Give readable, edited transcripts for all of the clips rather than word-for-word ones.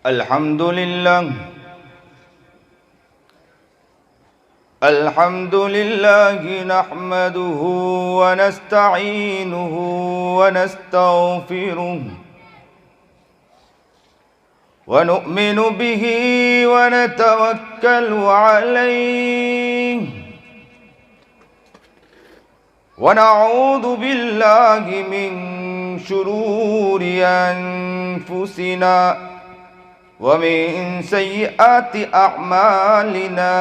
अल्हम्दुलिल्लाह नहमदुहु व नस्तईनुहु व नस्तगफिरुहु व नु'मिनु बिही व नतवक्कलु अलैहि व नऊज़ु बिल्लाहि मिन शुरूरि अनफुसिना व मिन सय्यिआति अअमालिना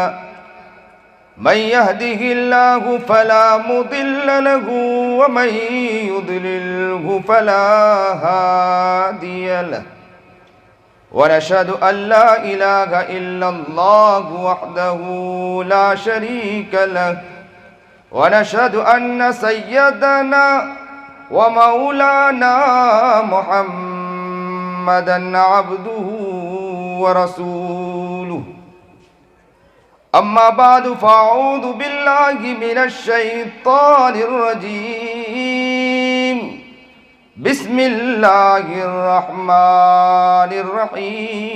मन यहदिहिल्लाहु फला मुदिल्ल लहु व मन युद्लिल्हु फला हादिय लहु व नशहदु अल्ला इलाहा इल्लल्लाहु वहदहु ला शरीक लहु व नशहदु अन्न सय्यदना व मौलाना मुहम्मदन अब्दुहु व रसूलुहु अम्मा बादु फ़अऊज़ु बिल्लाहि मिनश शैतानिर रजीम बिस्मिल्लाहिर रहमानिर रहीम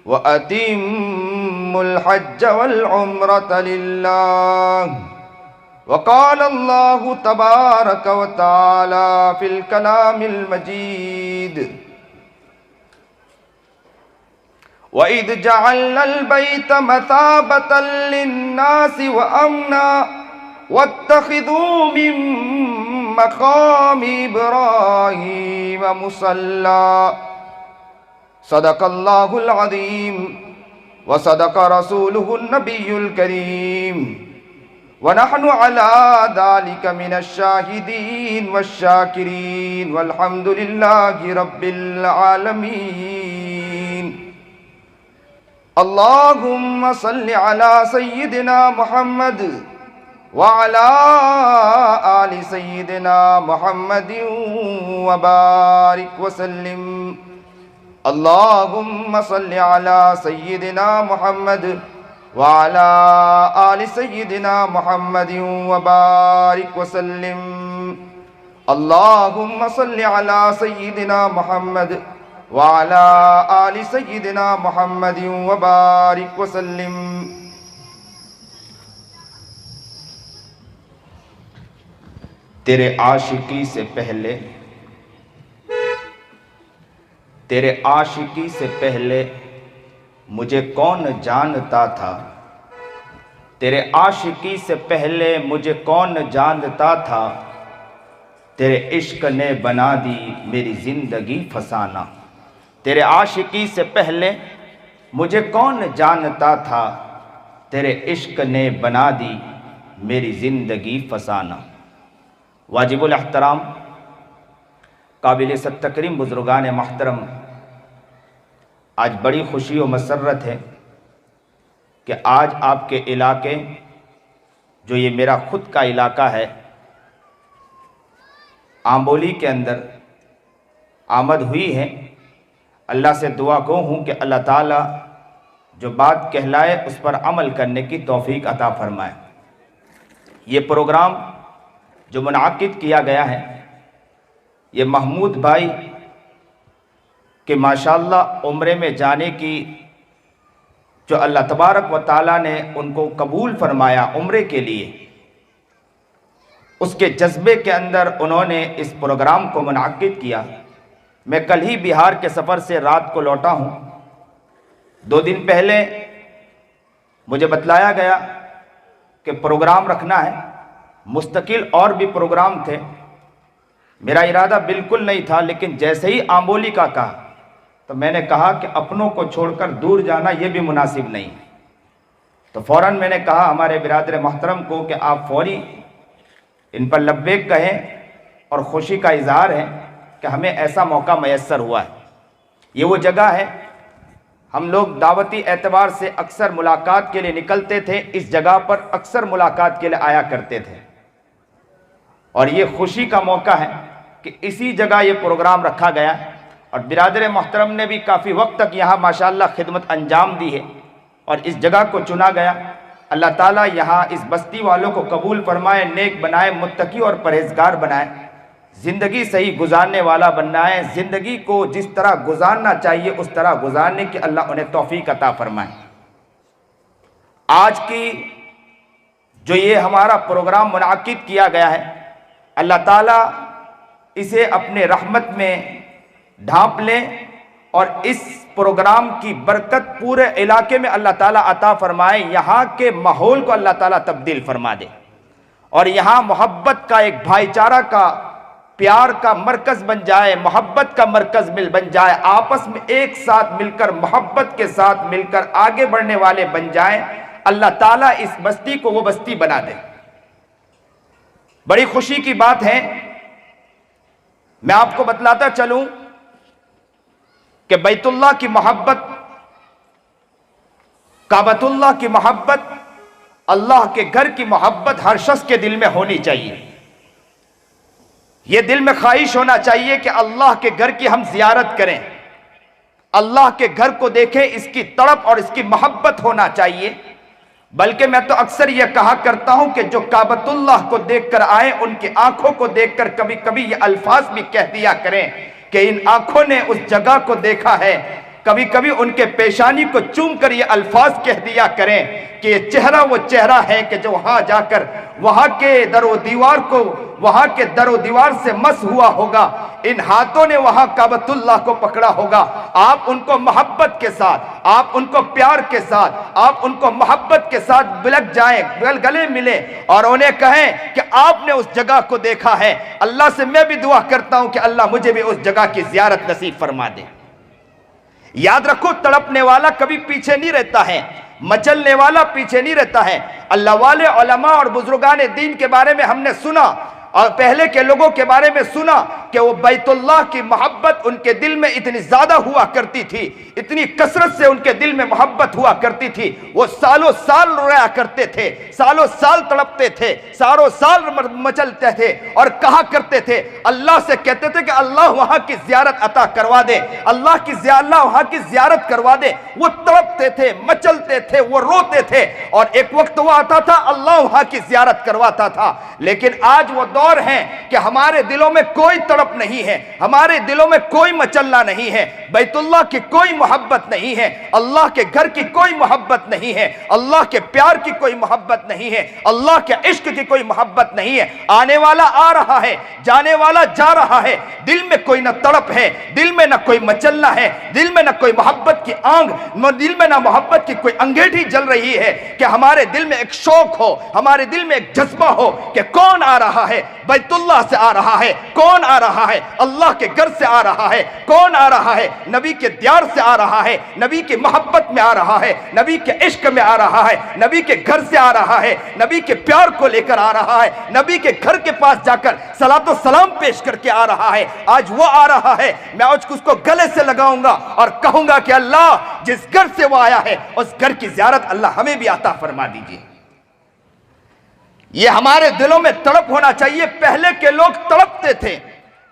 व अतिम्मुल हज्ज वल उम्रत लिल्लाह व क़ाला अल्लाहु तबारक व तआला फ़िल कलामिल मजीद वइद जअलनल बैत मसाबतल लिन्नासि व अमना वत्तखिज़ू मिन मक़ामि इब्राहीम मुसल्ला सदक़ल्लाहुल अज़ीम व सदक़ रसूलुहुन नबियुल करीम व नहनु अला ज़ालिका मिनश शाहिदीन वश्शाकिरीन वल्हम्दुलिल्लाहि रब्बिल आलमीन। अल्लाहुम्मा सल्लि अला सय्यिदिना मुहम्मद व अला आलि सय्यिदिना मुहम्मदिन व बारिक व सल्लिम। अल्लाहुम्मा सल्लि अला सय्यिदिना मुहम्मद व अला आलि सय्यिदिना मुहम्मदिन व बारिक व सल्लिम। अल्लाहुम्मा सल्लि अला सय्यिदिना मुहम्मद व अला आलि सय्यिदिना मुहम्मदिन व बारिक व सल्लिम। तेरे आशिकी से पहले मुझे कौन जानता था, तेरे आशिकी से पहले मुझे कौन जानता था, तेरे इश्क ने बना दी मेरी ज़िंदगी फसाना। तेरे आशिकी से पहले मुझे कौन जानता था, तेरे इश्क ने बना दी मेरी ज़िंदगी फसाना। वाजिबुल एहतराम काबिल तकरीम बुज़ुर्गान महतरम, आज बड़ी खुशी और मसर्रत है कि आज आपके इलाके, जो ये मेरा ख़ुद का इलाका है, आंबोली के अंदर आमद हुई है। अल्लाह से दुआ गो हूँ कि अल्लाह ताला जो बात कहलाए उस पर अमल करने की तौफीक अता फरमाए। ये प्रोग्राम जो मुनाकिद किया गया है, ये महमूद भाई के माशाअल्लाह उम्रे में जाने की जो अल्लाह तबारक व ताला ने उनको कबूल फरमाया उम्रे के लिए, उसके जज्बे के अंदर उन्होंने इस प्रोग्राम को मुनाकिद किया। मैं कल ही बिहार के सफ़र से रात को लौटा हूँ। 2 दिन पहले मुझे बतलाया गया कि प्रोग्राम रखना है, मुस्तकिल और भी प्रोग्राम थे। मेरा इरादा बिल्कुल नहीं था, लेकिन जैसे ही आंबोली का कहा तो मैंने कहा कि अपनों को छोड़कर दूर जाना ये भी मुनासिब नहीं। तो फ़ौरन मैंने कहा हमारे बिरादर मोहतरम को कि आप फौरी इन पर लब्बैक कहें, और खुशी का इजहार है कि हमें ऐसा मौका मैसर हुआ है। ये वो जगह है, हम लोग दावती एतबार से अक्सर मुलाकात के लिए निकलते थे, इस जगह पर अक्सर मुलाकात के लिए आया करते थे, और ये खुशी का मौका है कि इसी जगह ये प्रोग्राम रखा गया। और बिरादर मोहतरम ने भी काफ़ी वक्त तक यहाँ माशाअल्लाह खिदमत अंजाम दी है, और इस जगह को चुना गया। अल्लाह ताला यहाँ इस बस्ती वालों को कबूल फरमाए, नेक बनाए, मुत्तकी और परहेजगार बनाए। ज़िंदगी सही गुजारने वाला बनना है। ज़िंदगी को जिस तरह गुजारना चाहिए उस तरह गुजारने की अल्लाह उन्हें तौफीक अता फरमाए। आज की जो ये हमारा प्रोग्राम मुनाकिद किया गया है, अल्लाह ताला इसे अपने रहमत में ढांप लें और इस प्रोग्राम की बरकत पूरे इलाके में अल्लाह ताला अता फरमाए। यहाँ के माहौल को अल्लाह ताला तब्दील फरमा दे और यहाँ मोहब्बत का, एक भाईचारा का, प्यार का मरकज बन जाए, मोहब्बत का मरकज बन जाए। आपस में एक साथ मिलकर, मोहब्बत के साथ मिलकर आगे बढ़ने वाले बन जाएं। अल्लाह ताला इस बस्ती को वो बस्ती बना दे। बड़ी खुशी की बात है, मैं आपको बतलाता चलूं कि बैतुल्लाह की मोहब्बत, काबतुल्लाह की मोहब्बत, अल्लाह के घर की मोहब्बत हर शख्स के दिल में होनी चाहिए। यह दिल में ख्वाहिश होना चाहिए कि अल्लाह के घर की हम जियारत करें, अल्लाह के घर को देखें, इसकी तड़प और इसकी मोहब्बत होना चाहिए। बल्कि मैं तो अक्सर यह कहा करता हूं कि जो काबतुल्लाह को देखकर आए उनकी आंखों को देखकर कभी कभी ये अल्फाज भी कह दिया करें कि इन आंखों ने उस जगह को देखा है। कभी कभी उनके पेशानी को चूम कर ये अल्फाज कह दिया करें कि ये चेहरा वो चेहरा है कि जो वहां जाकर वहां के दरो दीवार को, वहां के दरो दीवार से मस हुआ होगा, इन हाथों ने वहां काबतुल्लाह को पकड़ा होगा। आप उनको मोहब्बत के साथ, आप उनको प्यार के साथ, आप उनको मोहब्बत के साथ बिलक जाएं, गले मिले और उन्हें कहें कि आपने उस जगह को देखा है। अल्लाह से मैं भी दुआ करता हूं कि अल्लाह मुझे भी उस जगह की जियारत नसीब फरमा दे। याद रखो, तड़पने वाला कभी पीछे नहीं रहता है, मचलने वाला पीछे नहीं रहता है। अल्लाह वाले उलमा और बुजुर्गान दीन के बारे में हमने सुना और पहले के लोगों के बारे में सुना कि वो बैतुल्लाह की मोहब्बत उनके दिल में इतनी ज्यादा हुआ करती थी, इतनी कसरत से उनके दिल में मोहब्बत हुआ करती थी। वो सालों साल रोया करते थे, सालों साल तड़पते थे, सालों साल मचलते थे और कहा करते थे, अल्लाह से कहते थे कि अल्लाह वहां की जियारत अता करवा दे, अल्लाह वहां की जियारत करवा दे। वो तड़पते थे, मचलते थे, वो रोते थे और एक वक्त वो आता था अल्लाह वहां की जियारत करवाता था। लेकिन आज वो दौर है कि हमारे दिलों में कोई तड़प नहीं है, हमारे दिलों में कोई मचलना नहीं है, बैतुल्लाह की कोई मोहब्बत नहीं है, अल्लाह के घर की कोई मोहब्बत नहीं है, अल्लाह के प्यार की कोई मोहब्बत नहीं है, अल्लाह के इश्क की कोई मोहब्बत नहीं है। आने वाला आ रहा है, जाने वाला जा रहा है, दिल में कोई न तड़प है, दिल में न कोई मचलना है, दिल में न कोई मोहब्बत की आंग, दिल में न मोहब्बत की कोई अंगीठी जल रही है कि हमारे दिल में एक शौक हो, हमारे दिल में एक जज्बा हो कि कौन आ रहा है, बैतुल्लाह से आ रहा है, कौन आ रहा है, अल्लाह के घर से आ रहा है, कौन आ रहा है, नबी के द्यार से आ रहा है, नबी की मोहब्बत में आ रहा है, नबी के इश्क में आ रहा है, नबी के घर से आ रहा है, नबी के प्यार को लेकर आ रहा है, नबी के घर के पास जाकर सलातो सलाम पेश करके आ रहा है। आज वो आ रहा है, मैं आज उसको गले से लगाऊंगा और कहूंगा कि अल्लाह जिस घर से वो आया है उस घर की जियारत अल्लाह हमें भी अता फरमा दीजिए। ये हमारे दिलों में तड़प होना चाहिए। पहले के लोग तड़पते थे,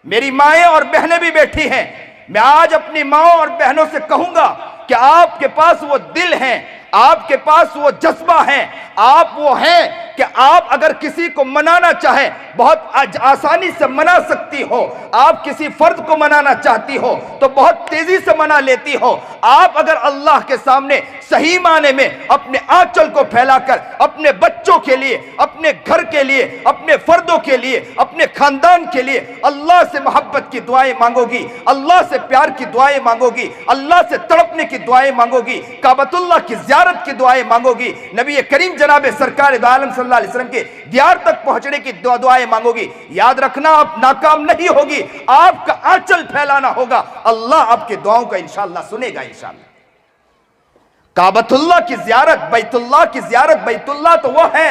मेरी माएं और बहनें भी बैठी हैं, मैं आज अपनी माओ और बहनों से कहूंगा कि आपके पास वो दिल है, आपके पास वो जज्बा है, आप वो हैं कि आप अगर किसी को मनाना चाहे बहुत आसानी से मना सकती हो, आप किसी फर्द को मनाना चाहती हो तो बहुत तेजी से मना लेती हो। आप अगर अल्लाह के सामने सही माने में अपने आंचल को फैलाकर अपने बच्चों के लिए, अपने घर के लिए, अपने फर्दों के लिए, अपने खानदान के लिए अल्लाह से मोहब्बत की दुआएं मांगोगी, अल्लाह से प्यार की दुआएं मांगोगी, अल्लाह से तड़पने की दुआएं मांगोगी, काबतुल्लाह की जियारत की दुआएं मांगोगी, नबी करीम जनाब सरकार दो आलम सल्लल्लाहु अलैहि वसल्लम के दियार तक पहुंचने की दुआएं मांगोगी। याद रखना, आप नाकाम नहीं होगी, आपका आंचल फैलाना होगा, अल्लाह आपकी दुआओं का इंशाअल्लाह सुनेगा इंशाअल्लाह। काबतुल्लाह की जियारत, बैतुल्लाह की जियारत, बैतुल्लाह तो वो है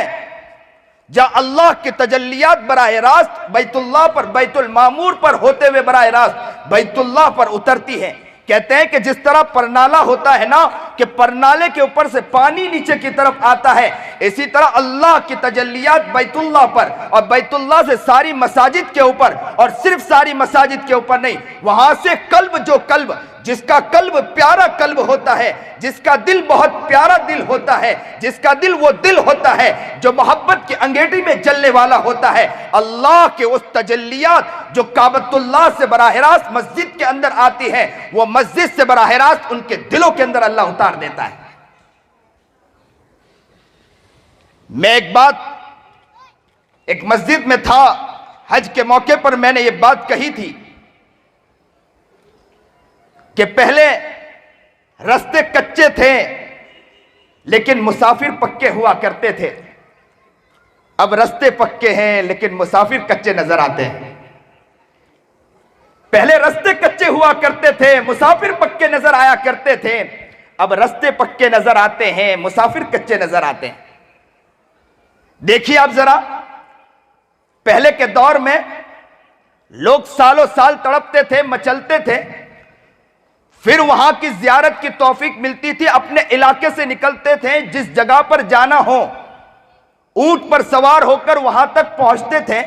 जहां अल्लाह के तजल्लियात बराह रास्त बैतुल्लाह पर, बैतुल मामूर पर होते हुए बराह रास्त बैतुल्लाह पर उतरती है। कहते हैं कि जिस तरह परनाला होता है ना कि कि परनाले के ऊपर से पानी नीचे की तरफ आता है, इसी तरह अल्लाह की तजल्लियात बैतुल्लाह पर और बैतुल्लाह से सारी मसाजिद के ऊपर, और सिर्फ सारी मसाजिद के ऊपर नहीं, वहां से कल्ब, जो कल्ब, जिसका कल्ब प्यारा कल्ब होता है, जिसका दिल बहुत प्यारा दिल होता है, जिसका दिल वो दिल होता है जो मोहब्बत की अंगेठी में जलने वाला होता है, अल्लाह के उस तजल्लियात जो काबतुल्लाह से बराह रास्त मस्जिद के अंदर आती है, वो मस्जिद से बराह रास्त उनके दिलों के अंदर अल्लाह उतार देता है। मैं एक मस्जिद में था, हज के मौके पर मैंने ये बात कही थी कि पहले रास्ते कच्चे थे लेकिन मुसाफिर पक्के हुआ करते थे, अब रास्ते पक्के हैं लेकिन मुसाफिर कच्चे नजर आते हैं। पहले रास्ते कच्चे हुआ करते थे, मुसाफिर पक्के नजर आया करते थे, अब रास्ते पक्के नजर आते हैं, मुसाफिर कच्चे नजर आते हैं। देखिए आप जरा, पहले के दौर में लोग सालों साल तड़पते थे, मचलते थे, फिर वहां की जियारत की तौफीक मिलती थी, अपने इलाके से निकलते थे, जिस जगह पर जाना हो ऊंट पर सवार होकर वहां तक पहुंचते थे,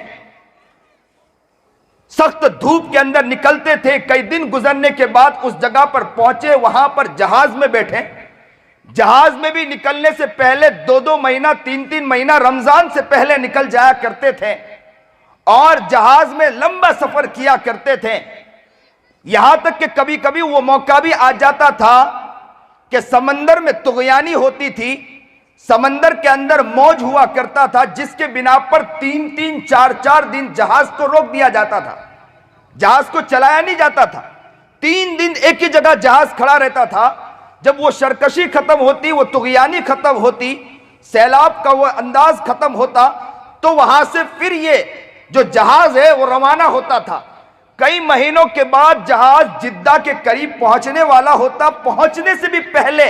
सख्त धूप के अंदर निकलते थे, कई दिन गुजरने के बाद उस जगह पर पहुंचे, वहां पर जहाज में बैठे, जहाज में भी निकलने से पहले 2-2 महीना 3-3 महीना रमजान से पहले निकल जाया करते थे और जहाज में लंबा सफर किया करते थे। यहां तक कि कभी कभी वो मौका भी आ जाता था कि समंदर में तुगयानी होती थी, समंदर के अंदर मौज हुआ करता था, जिसके बिना पर 3-3 4-4 दिन जहाज को रोक दिया जाता था, जहाज को चलाया नहीं जाता था। 3 दिन एक ही जगह जहाज खड़ा रहता था। जब वो सरकशी खत्म होती, वो तुगयानी खत्म होती, सैलाब का वो अंदाज खत्म होता, तो वहां से फिर ये जो जहाज है वो रवाना होता था। कई महीनों के बाद जहाज जिद्दा के करीब पहुंचने वाला होता, पहुंचने से भी पहले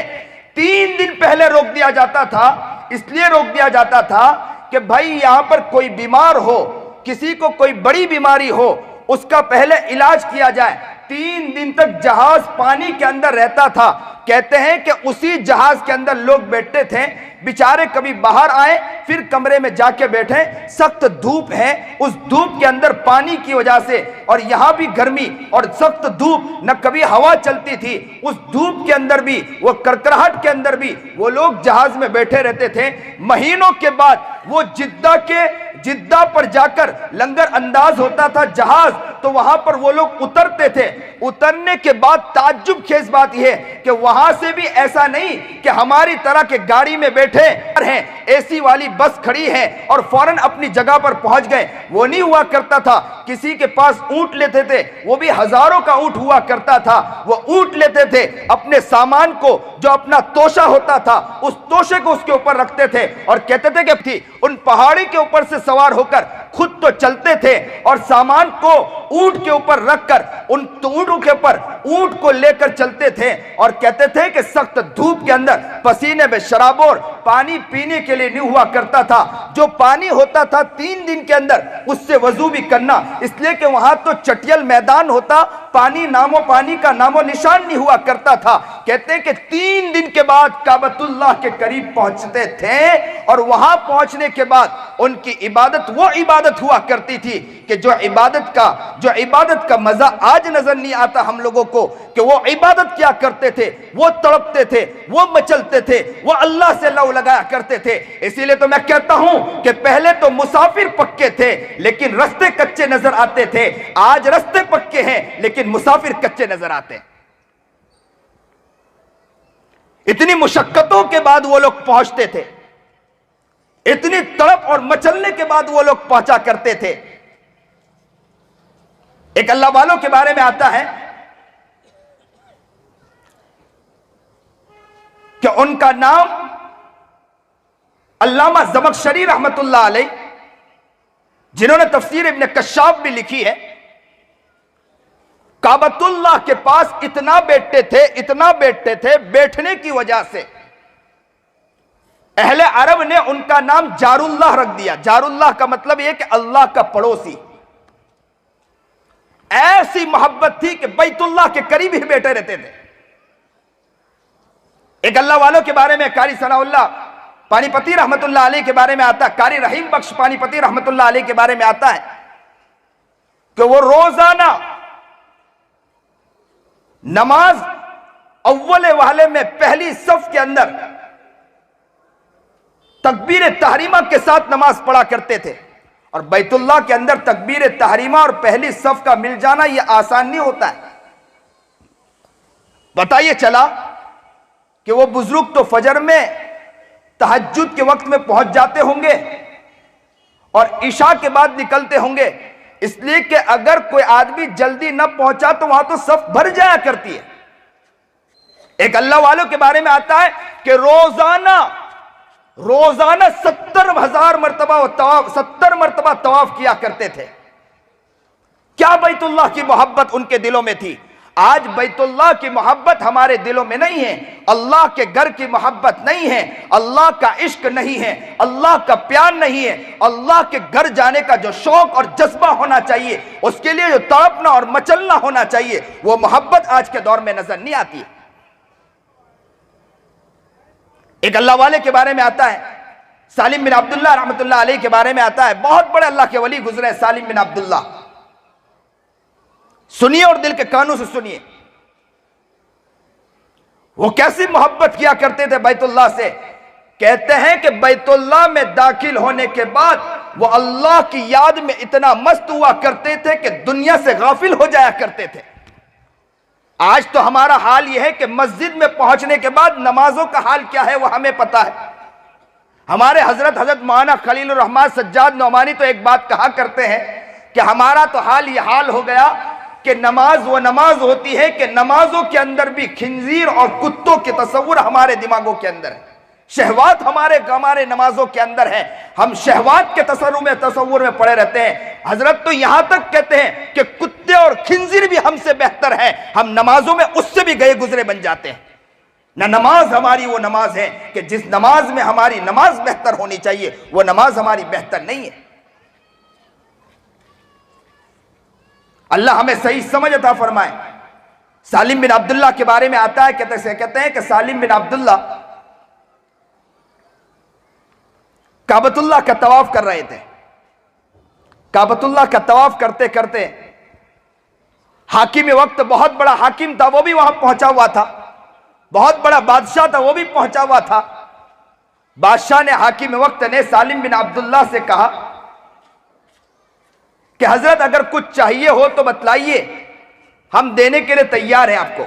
3 दिन पहले रोक दिया जाता था। इसलिए रोक दिया जाता था कि भाई यहां पर कोई बीमार हो, किसी को कोई बड़ी बीमारी हो, उसका पहले इलाज किया जाए। 3 दिन तक जहाज पानी के अंदर रहता था। कहते हैं कि उसी जहाज के अंदर लोग बैठते थे, बेचारे कभी बाहर आए फिर कमरे में जाके बैठे, सख्त धूप है, उस धूप के अंदर पानी की वजह से, और यहां भी गर्मी और सख्त धूप, न कभी हवा चलती थी, उस धूप के अंदर भी, वो करकराहट के अंदर भी वो लोग जहाज में बैठे रहते थे। महीनों के बाद वो जिद्दा पर जाकर लंगर अंदाज होता था जहाज, तो वहां पर वो लोग उतरते थे। उतरने के बाद ताज्जुब खेज बात यह है कि वहां से भी ऐसा नहीं कि हमारी तरह के गाड़ी में बैठे हैं, एसी वाली बस खड़ी है और फौरन अपनी जगह पर पहुंच गए, वो नहीं हुआ करता था। किसी के पास ऊंट लेते थे, वो भी हजारों का ऊंट हुआ करता था, वो ऊंट लेते थे, अपने सामान को, जो अपना तोशा होता था, उस तोशे को उसके ऊपर रखते थे और कहते थे कि थी उन पहाड़ी के ऊपर से सवार होकर खुद तो चलते थे और सामान को ऊंट के ऊपर रखकर उन ऊंटों के ऊपर ऊंट को लेकर चलते थे और कहते थे कि सख्त धूप के अंदर पसीने में शराबोर पानी पीने के लिए नहीं हुआ करता था। जो पानी होता था 3 दिन के अंदर उससे वजू भी करना, इसलिए कि वहां तो चटियल मैदान होता, पानी पानी का नामो निशान नहीं हुआ करता था। कहते हैं कि 3 दिन के बाद काबतुल्लाह के करीब पहुंचते थे और वहां पहुंचने के बाद उनकी इबादत वो इबादत हुआ करती थी कि जो इबादत का मजा आज नजर नहीं आता हम लोगों को, कि वो इबादत क्या करते थे, वो तड़पते थे, वो मचलते थे, वो अल्लाह से लव लगाया करते थे। इसीलिए तो मैं कहता हूं कि पहले तो मुसाफिर पक्के थे लेकिन रास्ते कच्चे नजर आते थे, आज रास्ते पक्के हैं लेकिन मुसाफिर कच्चे नजर आते हैं। इतनी मुशक्कतों के बाद वो लोग पहुंचते थे, इतनी तड़प और मचलने के बाद वो लोग पहुंचा करते थे। एक अल्लाह वालों के बारे में आता है कि उनका नाम अल्लामा ज़मख़शरी रहमतुल्लाह अलैह, जिन्होंने तफसीर इब्न कश्शाफ भी लिखी है, काबतुल्लाह के पास इतना बैठते थे, बैठने की वजह से अहले अरब ने उनका नाम जारुल्लाह रख दिया। जारुल्लाह का मतलब यह कि अल्लाह का पड़ोसी। ऐसी मोहब्बत थी कि बैतुल्लाह के करीब ही बैठे रहते थे। एक अल्लाह वालों के बारे में कारी सनाउल्लाह पानीपती रहमतुल्लाह अलैह के बारे में आता है, कारी रहीम बख्श पानीपती रहमतुल्लाह अलैह के बारे में आता है कि वो रोजाना नमाज अव्वल वाले में पहली सफ के अंदर तकबीर तहरीमा के साथ नमाज पढ़ा करते थे। और बैतुल्लाह के अंदर तकबीर तहरीमा और पहली सफ का मिल जाना यह आसान नहीं होता है। बताइए चला कि वो बुजुर्ग तो फजर में तहज्जुद के वक्त में पहुंच जाते होंगे और इशा के बाद निकलते होंगे, इसलिए कि अगर कोई आदमी जल्दी न पहुंचा तो वहां तो सफ भर जाया करती है। एक अल्लाह वालों के बारे में आता है कि रोजाना 70,000 मरतबा तवाफ 70 मरतबा तवाफ किया करते थे। क्या बैतुल्लाह की मोहब्बत उनके दिलों में थी। आज बैतुल्लाह की मोहब्बत हमारे दिलों में नहीं है, अल्लाह के घर की मोहब्बत नहीं है, अल्लाह का इश्क नहीं है, अल्लाह का प्यार नहीं है। अल्लाह के घर जाने का जो शौक और जज्बा होना चाहिए, उसके लिए जो तड़पना और मचलना होना चाहिए, वो मोहब्बत आज के दौर में नजर नहीं आती है। एक अल्लाह वाले के बारे में आता है, सालिम बिन अब्दुल्लाह रहमतुल्लाह अलैह के बारे में आता है। बहुत बड़े अल्लाह के वली गुजरे सालिम बिन अब्दुल्लाह। सुनिए और दिल के कानों से सुनिए, वो कैसी मोहब्बत किया करते थे बैतुल्लाह से। कहते हैं कि बैतुल्लाह में दाखिल होने के बाद वो अल्लाह की याद में इतना मस्त हुआ करते थे कि दुनिया से गाफिल हो जाया करते थे। आज तो हमारा हाल यह है कि मस्जिद में पहुंचने के बाद नमाजों का हाल क्या है वो हमें पता है। हमारे हजरत मौलाना खलीलुर रहमान सज्जाद नौमानी तो एक बात कहा करते हैं कि हमारा तो हाल यह हाल हो गया कि नमाज वो नमाज होती है कि नमाजों के अंदर भी खिंजीर और कुत्तों के तस्वुर हमारे दिमागों के अंदर है। शहवात हमारे नमाजों के अंदर है। हम शहवात के तस्वुर में पड़े रहते हैं। हजरत तो यहां तक कहते हैं कि कुत्ते और खिंजीर भी हमसे बेहतर है, हम नमाजों में उससे भी गए गुजरे बन जाते हैं। ना नमाज हमारी वो नमाज है कि जिस नमाज में हमारी नमाज बेहतर होनी चाहिए, वो नमाज हमारी बेहतर नहीं है। अल्लाह हमें सही समझ अता फरमाए। सालिम बिन अब्दुल्लाह के बारे में आता है, कहते हैं कि सालिम बिन अब्दुल्लाह काबतुल्लाह का तवाफ कर रहे थे। काबतुल्लाह का तवाफ करते करते हाकिम वक्त, बहुत बड़ा हाकिम था, वो भी वहां पहुंचा हुआ था। बहुत बड़ा बादशाह था, वो भी पहुंचा हुआ था। बादशाह ने, हाकिम वक्त ने सालिम बिन अब्दुल्लाह से कहा कि हजरत अगर कुछ चाहिए हो तो बतलाइए, हम देने के लिए तैयार हैं आपको।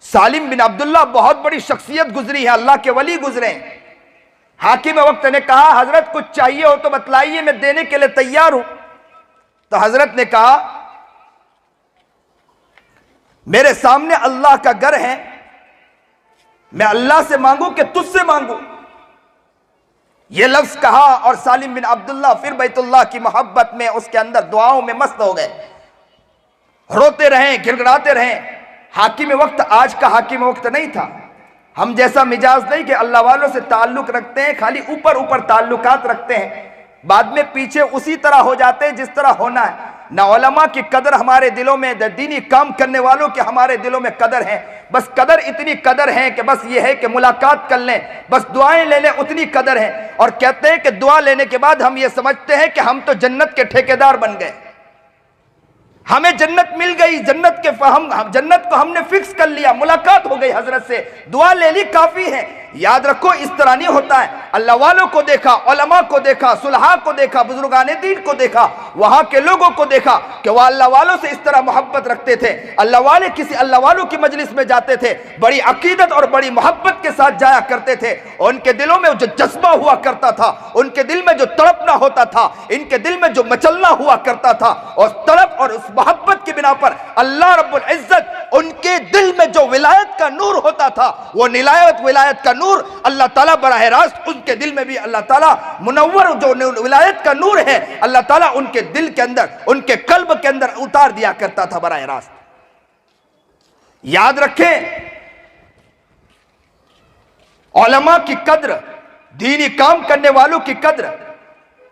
सालिम बिन अब्दुल्लाह बहुत बड़ी शख्सियत गुजरी है, अल्लाह के वली गुजरे हैं। हाकिम वक्त ने कहा हजरत कुछ चाहिए हो तो बतलाइए, मैं देने के लिए तैयार हूं। तो हजरत ने कहा मेरे सामने अल्लाह का घर है, मैं अल्लाह से मांगू कि तुझसे मांगू। यह लफ्ज कहा और सालिम बिन अब्दुल्लाह फिर बैतुल्लाह की मोहब्बत में, उसके अंदर दुआओं में मस्त हो गए, रोते रहे, गिड़गिड़ाते रहे। हाकिम वक्त आज का हाकिम वक्त नहीं था। हम जैसा मिजाज नहीं कि अल्लाह वालों से ताल्लुक रखते हैं, खाली ऊपर ऊपर ताल्लुकात रखते हैं, बाद में पीछे उसी तरह हो जाते हैं जिस तरह होना है। ना उलमा की कदर हमारे दिलों में, दीनी काम करने वालों के हमारे दिलों में कदर है। बस कदर, इतनी कदर है कि बस ये है कि मुलाकात कर लें, बस दुआएं ले लें, उतनी कदर है। और कहते हैं कि दुआ लेने के बाद हम ये समझते हैं कि हम तो जन्नत के ठेकेदार बन गए, हमें जन्नत मिल गई, जन्नत को हमने फिक्स कर लिया, मुलाकात हो गई हजरत से, दुआ ले ली, काफी है। याद रखो इस तरह नहीं होता है। अल्लाह वालों को देखा, उलमा को देखा, सुलहा को देखा, बुजुर्गान दीन को देखा, वहां के लोगों को देखा कि वह अल्लाह वालों से इस तरह मोहब्बत रखते थे। अल्लाह वाले किसी अल्लाह वालों की मजलिस में जाते थे, बड़ी अकीदत और बड़ी मोहब्बत के साथ जाया करते थे। उनके दिलों में जो जज्बा हुआ करता था, उनके दिल में जो तड़पना होता था, इनके दिल में जो मचलना हुआ करता था, और तड़प और उस मोहब्बत की बिना पर अल्लाह रब्बुल इज्जत उनके दिल में जो विलायत का नूर होता था, वो विलायत का नूर अल्लाह ताला बराह रास्त उनके दिल में भी अल्लाह ताला मुनव्वर जो विलायत का नूर है, अल्लाह ताला उनके दिल के अंदर, उनके कल्ब के अंदर उतार दिया करता था बराह रास्त। याद रखें, उलमा की कद्र, दीनी काम करने वालों की कद्र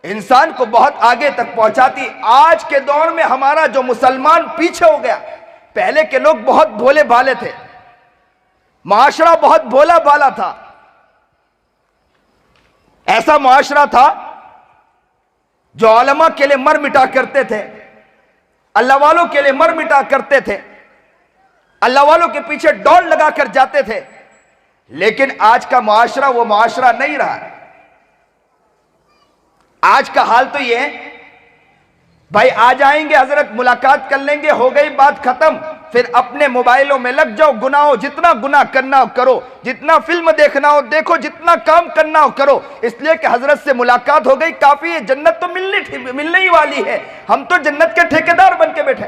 इंसान को बहुत आगे तक पहुंचाती। आज के दौर में हमारा जो मुसलमान पीछे हो गया, पहले के लोग बहुत भोले भाले थे, माशरा बहुत भोला भाला था। ऐसा माशरा था जो उलमा के लिए मर मिटा करते थे, अल्लाह वालों के लिए मर मिटा करते थे, अल्लाह वालों के पीछे डोल लगाकर जाते थे। लेकिन आज का माशरा वो माशरा नहीं रहा। आज का हाल तो ये है, भाई आ जाएंगे हजरत, मुलाकात कर लेंगे, हो गई बात खत्म, फिर अपने मोबाइलों में लग जाओ, गुनाह जितना गुनाह करना हो करो, जितना फिल्म देखना हो देखो, जितना काम करना हो करो, इसलिए कि हजरत से मुलाकात हो गई काफी है, जन्नत तो मिलने ही वाली है, हम तो जन्नत के ठेकेदार बन के बैठे।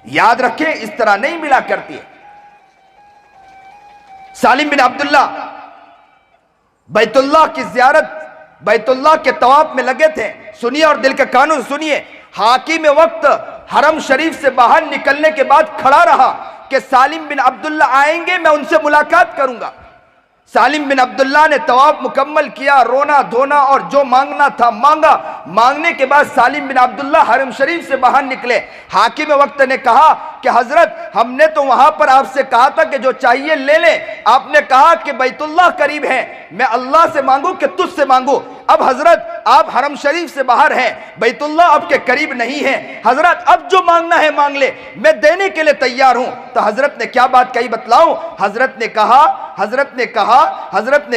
याद रखें, इस तरह नहीं मिला करती है। सालिम बिन अब्दुल्ला बैतुल्लाह की जियारत, बैतुल्लाह के तवाफ में लगे थे। सुनिए और दिल के कानों से सुनिए, हाकिम वक्त हरम शरीफ से बाहर निकलने के बाद खड़ा रहा कि सालिम बिन अब्दुल्ला आएंगे, मैं उनसे मुलाकात करूंगा। सालिम बिन अब्दुल्ला ने तवाफ मुकम्मल किया, रोना धोना और जो मांगना था मांगा। मांगने के बाद सालिम बिन अब्दुल्ला हरम शरीफ से बाहर निकले। हाकिम वक्त ने कहा कि हजरत, हमने तो वहां पर आपसे कहा था कि जो चाहिए ले ले, आपने कहा कि बैतुल्लाह करीब है, मैं अल्लाह से मांगू कि तुझसे मांगू। अब हजरत आप हरम शरीफ से बाहर हैं, बैतुल्लाह आपके करीब नहीं है, हजरत अब जो मांगना है मांग ले, मैं देने के लिए तैयार हूं। तो हजरत ने क्या बात कही बतलाऊं? हजरत ने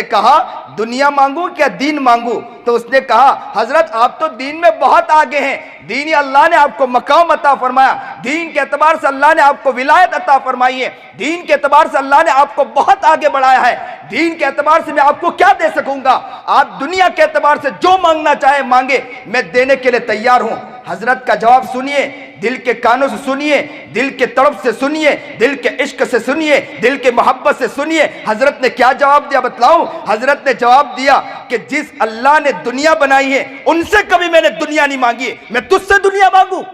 कहा दुनिया मांगू क्या दीन मांगू? तो उसने कहा हजरत आप तो दीन में बहुत आगे हैं, दीन अल्लाह ने आपको मकाम अता फरमाया, दीन के एतबार से अल्लाह ने आपको विलायत अता फरमाई है, दीन के एतबार से अल्लाह ने आपको बहुत आगे बढ़ाया है, दीन के एतबार से मैं आपको क्या दे सकूंगा? आप दुनिया के एतबार से जो मांगना चाहे मांगे, मैं देने के लिए तैयार हूं। हजरत का जवाब सुनिए, दिल के कानों से सुनिए, दिल के तड़प से सुनिए, दिल के इश्क से सुनिए, दिल के मोहब्बत से सुनिए। हजरत ने क्या जवाब दिया बतलाऊं? हजरत ने जवाब दिया कि जिस अल्लाह ने दुनिया बनाई है उनसे कभी मैंने दुनिया नहीं मांगी है, मैं तुझसे दुनिया मांगू?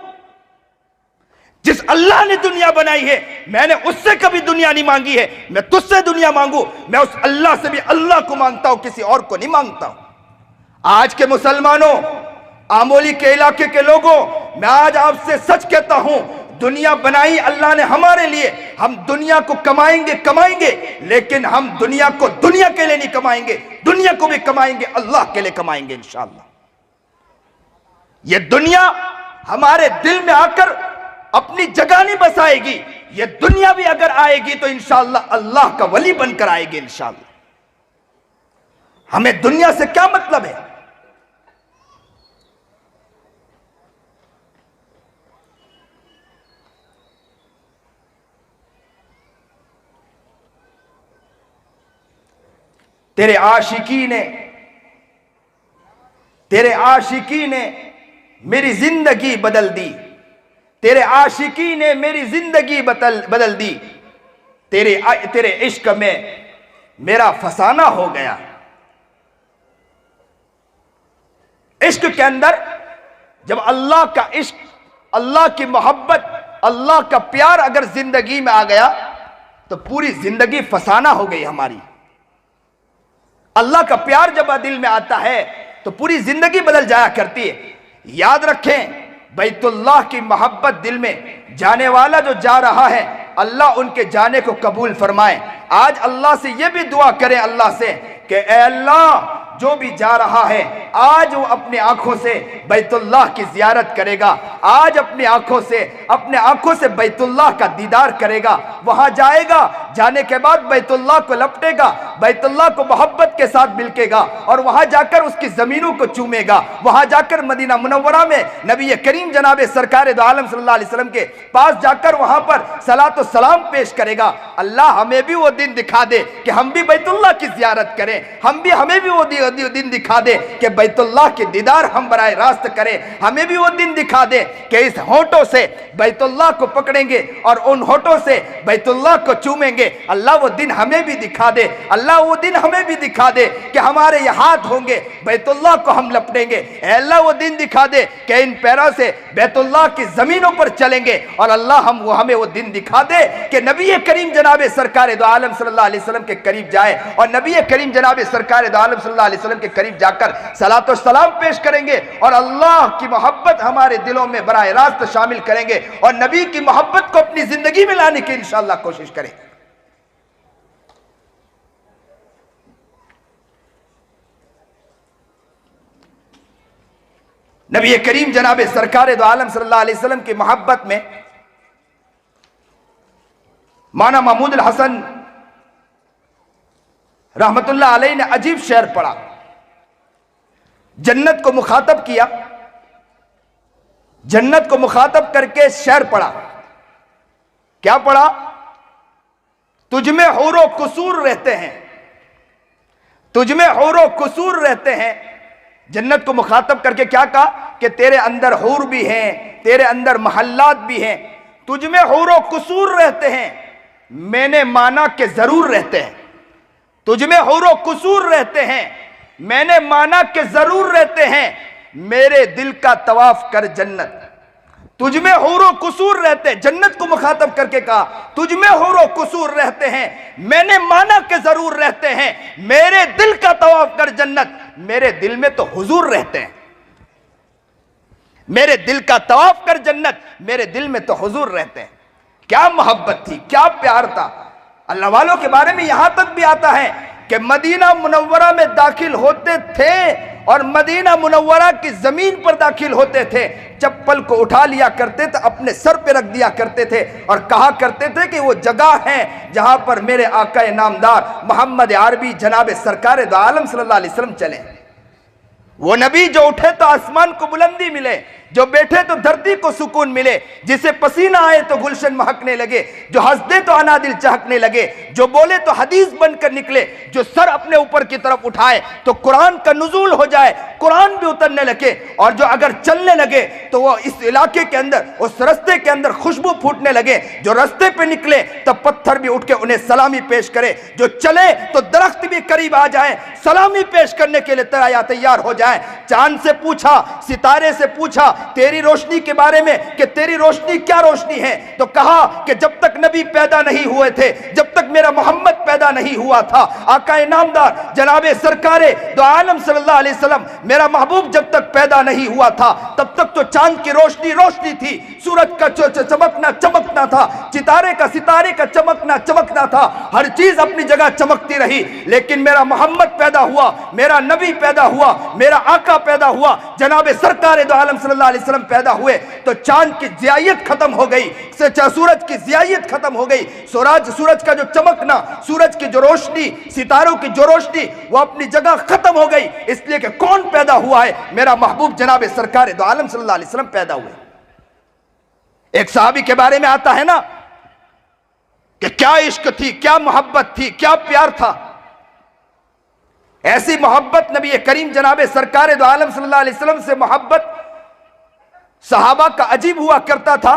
जिस अल्लाह ने दुनिया बनाई है मैंने उससे कभी दुनिया नहीं मांगी है, मैं तुझसे दुनिया मांगू? मैं उस अल्लाह से भी अल्लाह को मांगता हूं, किसी और को नहीं मांगता हूं। आज के मुसलमानों, आमोली के इलाके के लोगों, मैं आज आपसे सच कहता हूं, दुनिया बनाई अल्लाह ने हमारे लिए, हम दुनिया को कमाएंगे, लेकिन हम दुनिया को दुनिया के लिए नहीं कमाएंगे, दुनिया को भी कमाएंगे अल्लाह के लिए कमाएंगे इंशाअल्लाह। ये दुनिया हमारे दिल में आकर अपनी जगह नहीं बसाएगी, ये दुनिया भी अगर आएगी तो इंशाअल्लाह अल्लाह का वली बनकर आएगी इंशाअल्लाह। हमें दुनिया से क्या मतलब है? तेरे आशिकी ने मेरी जिंदगी बदल दी, तेरे आशिकी ने मेरी जिंदगी बदल दी, तेरे इश्क में मेरा फसाना हो गया। इश्क के अंदर जब अल्लाह का इश्क, अल्लाह की मोहब्बत, अल्लाह का प्यार अगर जिंदगी में आ गया तो पूरी जिंदगी फसाना हो गई हमारी। अल्लाह का प्यार जब दिल में आता है तो पूरी जिंदगी बदल जाया करती है। याद रखें, बैतुल्लाह की मोहब्बत दिल में जाने वाला जो जा रहा है, अल्लाह उनके जाने को कबूल फरमाए। आज अल्लाह से ये भी दुआ करें अल्लाह से कि ऐ अल्लाह, जो भी जा रहा है आज वो अपनी आंखों से बैतुल्लाह की जियारत करेगा, आज अपनी आंखों से बैतुल्लाह का दीदार करेगा, वहां जाएगा, जाने के बाद बैतुल्लाह को लपटेगा, बैतुल्लाह को मोहब्बत के साथ मिलकेगा और वहां जाकर उसकी जमीनों को चूमेगा, वहां जाकर मदीना मुनव्वरा में नबी करीम जनाब सरकार दो आलम सल्लल्लाहु अलैहि वसल्लम के पास जाकर वहां पर सलातो सलाम पेश करेगा। अल्लाह हमें भी वो दिन दिखा दे कि हम भी बैतुल्लाह की जियारत करें, हमें भी वो दिन दिखा दे कि बैतुल्लाह के दीदार हम बराए रास्त करें, हमें भी वो दिन दिखा दे कि इस होठों से बैतुल्लाह को पकड़ेंगे और उन होठों से बैतुल्लाह को चूमेंगे। अल्लाह वो दिन हमें भी दिखा दे, अल्लाह वो दिन हमें भी दिखा दे कि हमारे ये हाथ होंगे, बैतुल्लाह को हम लपटेंगे। अल्लाह वो दिन दिखा दे कि इन पैरों से बैतुल्लाह की जमीनों पर चलेंगे और अल्लाह हमें वो दिन दिखा दे कि नबी करीम जनाब सरकार दो आलम सल्लल्लाहु अलैहि वसल्लम के करीब जाए और नबी करीम जनाब सरकार दो आलम सल्लल्लाहु अलैहि वसल्लम के करीब जाकर सलातो सलाम पेश करेंगे और अल्लाह की मोहब्बत हमारे दिलों में बराह रास्त शामिल करेंगे और नबी की मोहब्बत को अपनी जिंदगी में लाने की इंशाअल्लाह कोशिश करें। नबी करीम जनाब सरकार दो आलम सल्लल्लाहु अलैहि वसल्लम की मोहब्बत में माना महमूद अल हसन रहमतुल्लाह अलैह ने अजीब शेर पढ़ा, जन्नत को मुखातब किया, जन्नत को मुखातब करके शेर पढ़ा। क्या पढ़ा? तुझमें हौरो कुसूर रहते हैं, तुझमें हौरो कुसूर रहते हैं। जन्नत को मुखातब करके क्या कहा कि तेरे अंदर हूर भी हैं, तेरे अंदर महल्लात भी हैं, तुझमें हौरो कुसूर रहते हैं। मैंने माना कि जरूर रहते हैं। तुझमें हौरो कुसूर रहते हैं, मैंने माना कि जरूर रहते हैं। मेरे दिल का तवाफ कर जन्नत, तुझमें हौरो कुसूर रहते हैं। जन्नत को मुखातब करके कहा तुझमें हौरो कुसूर रहते हैं, मैंने माना कि जरूर रहते हैं। मेरे दिल का तवाफ कर जन्नत, मेरे दिल में तो हुजूर रहते हैं। मेरे दिल का तवाफ कर जन्नत, मेरे दिल में तो हुजूर रहते हैं। क्या मोहब्बत थी, क्या प्यार था। अल्लाह वालों के बारे में यहां तक भी आता है कि मदीना मुनव्वरा में दाखिल होते थे और मदीना मुनव्वरा की जमीन पर दाखिल होते थे, चप्पल को उठा लिया करते थे, अपने सर पे रख दिया करते थे और कहा करते थे कि वो जगह है जहां पर मेरे आका नामदार मोहम्मद अरबी जनाब सरकार दो आलम सल्लल्लाहु अलैहि वसल्लम चले। वो नबी जो उठे तो आसमान को बुलंदी मिले, जो बैठे तो धरती को सुकून मिले, जिसे पसीना आए तो गुलशन महकने लगे, जो हंस दे तो अनादिल चहकने लगे, जो बोले तो हदीस बनकर निकले, जो सर अपने ऊपर की तरफ उठाए तो कुरान का नुज़ूल हो जाए, कुरान भी उतरने लगे, और जो अगर चलने लगे तो वो इस इलाके के अंदर, उस रस्ते के अंदर खुशबू फूटने लगे। जो रस्ते पे निकले तो पत्थर भी उठ के उन्हें सलामी पेश करे, जो चले तो दरख्त भी करीब आ जाए, सलामी पेश करने के लिए तैयार हो जाए। चांद से पूछा, सितारे से पूछा तेरी रोशनी के बारे में कि तेरी रोशनी क्या रोशनी है, तो कहा कि जब तक नबी पैदा नहीं हुए थे, जब तक मेरा मोहम्मद पैदा नहीं हुआ था, आका नामदार जनाबे सरकारे दो आलम सल्लल्लाहु अलैहि वसल्लम मेरा महबूब जब तक पैदा नहीं हुआ था तब तक तो चांद की रोशनी रोशनी थी, सूरज का चमकना चमकना था, सितारे का चमकना चमकना था, हर चीज अपनी जगह चमकती रही। लेकिन मेरा मोहम्मद पैदा हुआ, मेरा नबी पैदा हुआ, मेरा आका पैदा हुआ, जनाबे सरकार दो आलम सल्लल्लाहु अलैहि वसल्लम पैदा हुए तो चांद की जियायत खत्म हो गई, सूरज की जियायत खत्म हो गई। सूरज का जो चमकना, सूरज की जो रोशनी, सितारों की जो रोशनी, वो अपनी जगह खत्म हो गई। इसलिए कि कौन पैदा हुआ है? मेरा महबूब जनाबे सरकार दो आलम सल्लल्लाहु अलैहि वसल्लम पैदा हुए। एक सहाबी के बारे में आता है ना कि क्या इश्क थी, क्या मोहब्बत थी, क्या प्यार था। ऐसी मोहब्बत नबी करीम जनाबे सरकार दो आलम सल्लल्लाहु अलैहि वसल्लम से मोहब्बत सहाबा का अजीब हुआ करता था।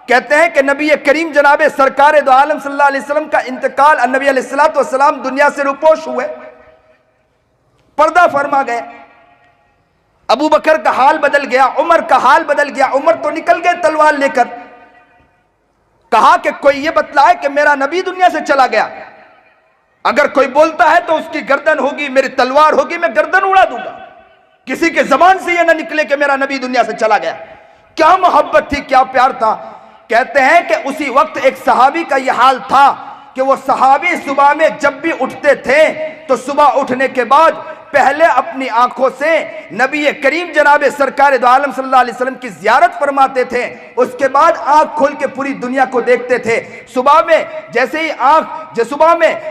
कहते हैं कि नबी करीम जनाबे सरकार दो आलम सल्लल्लाहु अलैहि वसल्लम का इंतकाल, नबी अलैहिस्सलातु वस्सलाम दुनिया से रुपोश हुए, पर्दा फरमा गए। अबू बकर का हाल बदल गया, उमर का हाल बदल गया। उमर तो निकल गए तलवार लेकर, कहा कि कोई ये बतलाए कि मेरा नबी दुनिया से चला गया, अगर कोई बोलता है तो उसकी गर्दन होगी, मेरी तलवार होगी, मैं गर्दन उड़ा दूंगा। किसी के जबान से यह ना निकले कि मेरा नबी दुनिया से चला गया। क्या मोहब्बत थी, क्या प्यार था। कहते हैं कि उसी वक्त एक सहाबी का यह हाल था कि वो सहाबी सुबह में जब भी उठते थे तो सुबह उठने के बाद पहले अपनी आंखों से नबी करीम जनाबे सरकार दो आलम सल्लल्लाहु अलैहि वसल्लम की जियारत फरमाते थे, उसके बाद आंख खोल के पूरी दुनिया को देखते थे। सुबह में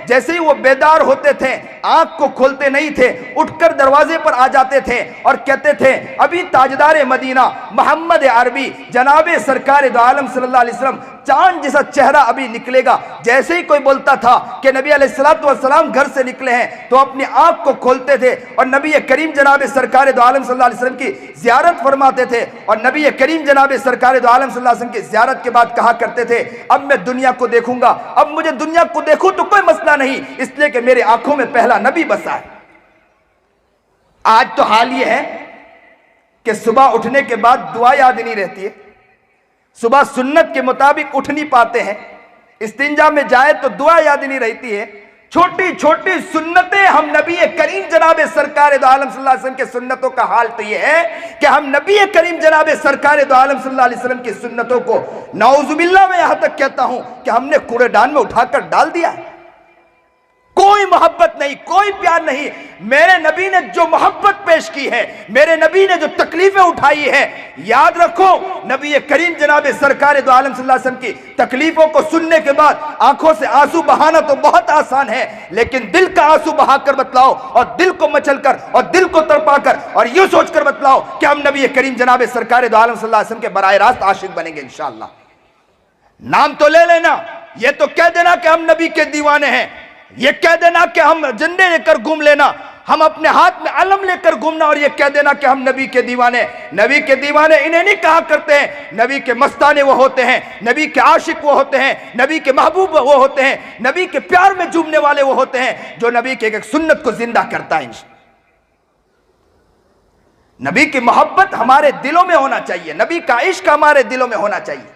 जैसे ही वो बेदार होते थे, आंख को खोलते नहीं थे, उठकर दरवाजे पर आ जाते थे और कहते थे अभी ताजदार मदीना मोहम्मद अरबी जनाबे सरकार दो आलम सल्लल्लाहु अलैहि वसल्लम चांद जैसा चेहरा अभी निकलेगा। जैसे ही कोई बोलता था कि नबी अलैहिस्सलातु वस्सलाम घर से निकले हैं तो अपनी आंख को खोलते थे और नबी करीम जनाबे सरकार दो आलम सल्लल्लाहु अलैहि वसल्लम की जियारत फरमाते थे। और नबी करीम जनाबे सरकार दो आलम सल्लल्लाहु अलैहि वसल्लम की जियारत के बाद कहा करते थे अब मैं दुनिया को देखूंगा, अब मुझे दुनिया को देखूं तो कोई मसला नहीं, इसलिए कि मेरे आंखों में पहला नबी बसा है। आज तो हाल ये है कि सुबह उठने के बाद दुआ याद नहीं रहती है, सुबह सुन्नत के मुताबिक उठ नहीं पाते हैं, इस्तिंजा में जाए तो दुआ याद नहीं रहती है। छोटी छोटी सुन्नतें हम नबी करीम जनाबे सरकार दो आलम सल्लल्लाहु अलैहि वसल्लम के सुन्नतों का हाल तो यह है कि हम नबी करीम जनाबे सरकार दो आलम सल्लल्लाहु अलैहि वसल्लम की सुन्नतों को नाउजुबिल्लाह में यहां तक कहता हूं कि हमने कूड़ेदान में उठाकर डाल दिया है। कोई मोहब्बत नहीं, कोई प्यार नहीं। मेरे नबी ने जो मोहब्बत पेश की है, मेरे नबी ने जो तकलीफें उठाई है, याद रखो नबी करीम जनाब सरकार दो आलम सल्लल्लाहु अलैहि वसल्लम की तकलीफों को सुनने के बाद आंखों से आंसू बहाना तो बहुत आसान है, लेकिन दिल का आंसू बहाकर बतलाओ और दिल को मचलकर और दिल को तड़पाकर और यूं सोचकर बतलाओ कि हम नबी करीम जनाब सरकार दो आलम सल्लल्लाहु अलैहि वसल्लम के बराह रास्त आशिक बनेंगे इंशाअल्लाह। नाम तो ले लेना, ये तो कह देना कि हम नबी के दीवाने हैं, ये कह देना कि हम झंडे लेकर घूम लेना, हम अपने हाथ में अलम लेकर घूमना और ये कह देना कि हम नबी के दीवाने। नबी के दीवाने इन्हें नहीं कहा करते हैं, नबी के मस्ताने वो होते हैं, नबी के आशिक वो होते हैं, नबी के महबूब वो होते हैं, नबी के प्यार में डूबने वाले वो होते हैं जो नबी के एक सुन्नत को जिंदा करता है। नबी की मोहब्बत हमारे दिलों में होना चाहिए, नबी का इश्क हमारे दिलों में होना चाहिए।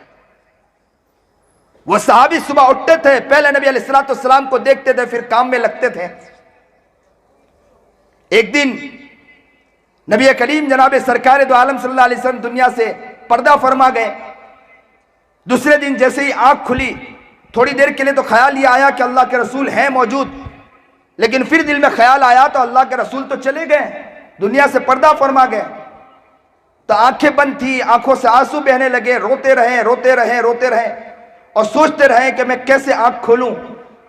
वो सहाबी सुबह उठते थे, पहले नबी अलैहिस्सलाम को देखते थे, फिर काम में लगते थे। एक दिन नबी करीम जनाब सरकार दो आलम सल्लल्लाहु अलैहि वसल्लम दुनिया से पर्दा फरमा गए। दूसरे दिन जैसे ही आंख खुली, थोड़ी देर के लिए तो ख्याल ये आया कि अल्लाह के रसूल हैं मौजूद, लेकिन फिर दिल में ख्याल आया तो अल्लाह के रसूल तो चले गए, दुनिया से पर्दा फरमा गए। तो आंखें बंद थी, आंखों से आंसू बहने लगे, रोते रहे रोते रहे रोते रहे और सोचते रहे कि मैं कैसे आंख खोलूं।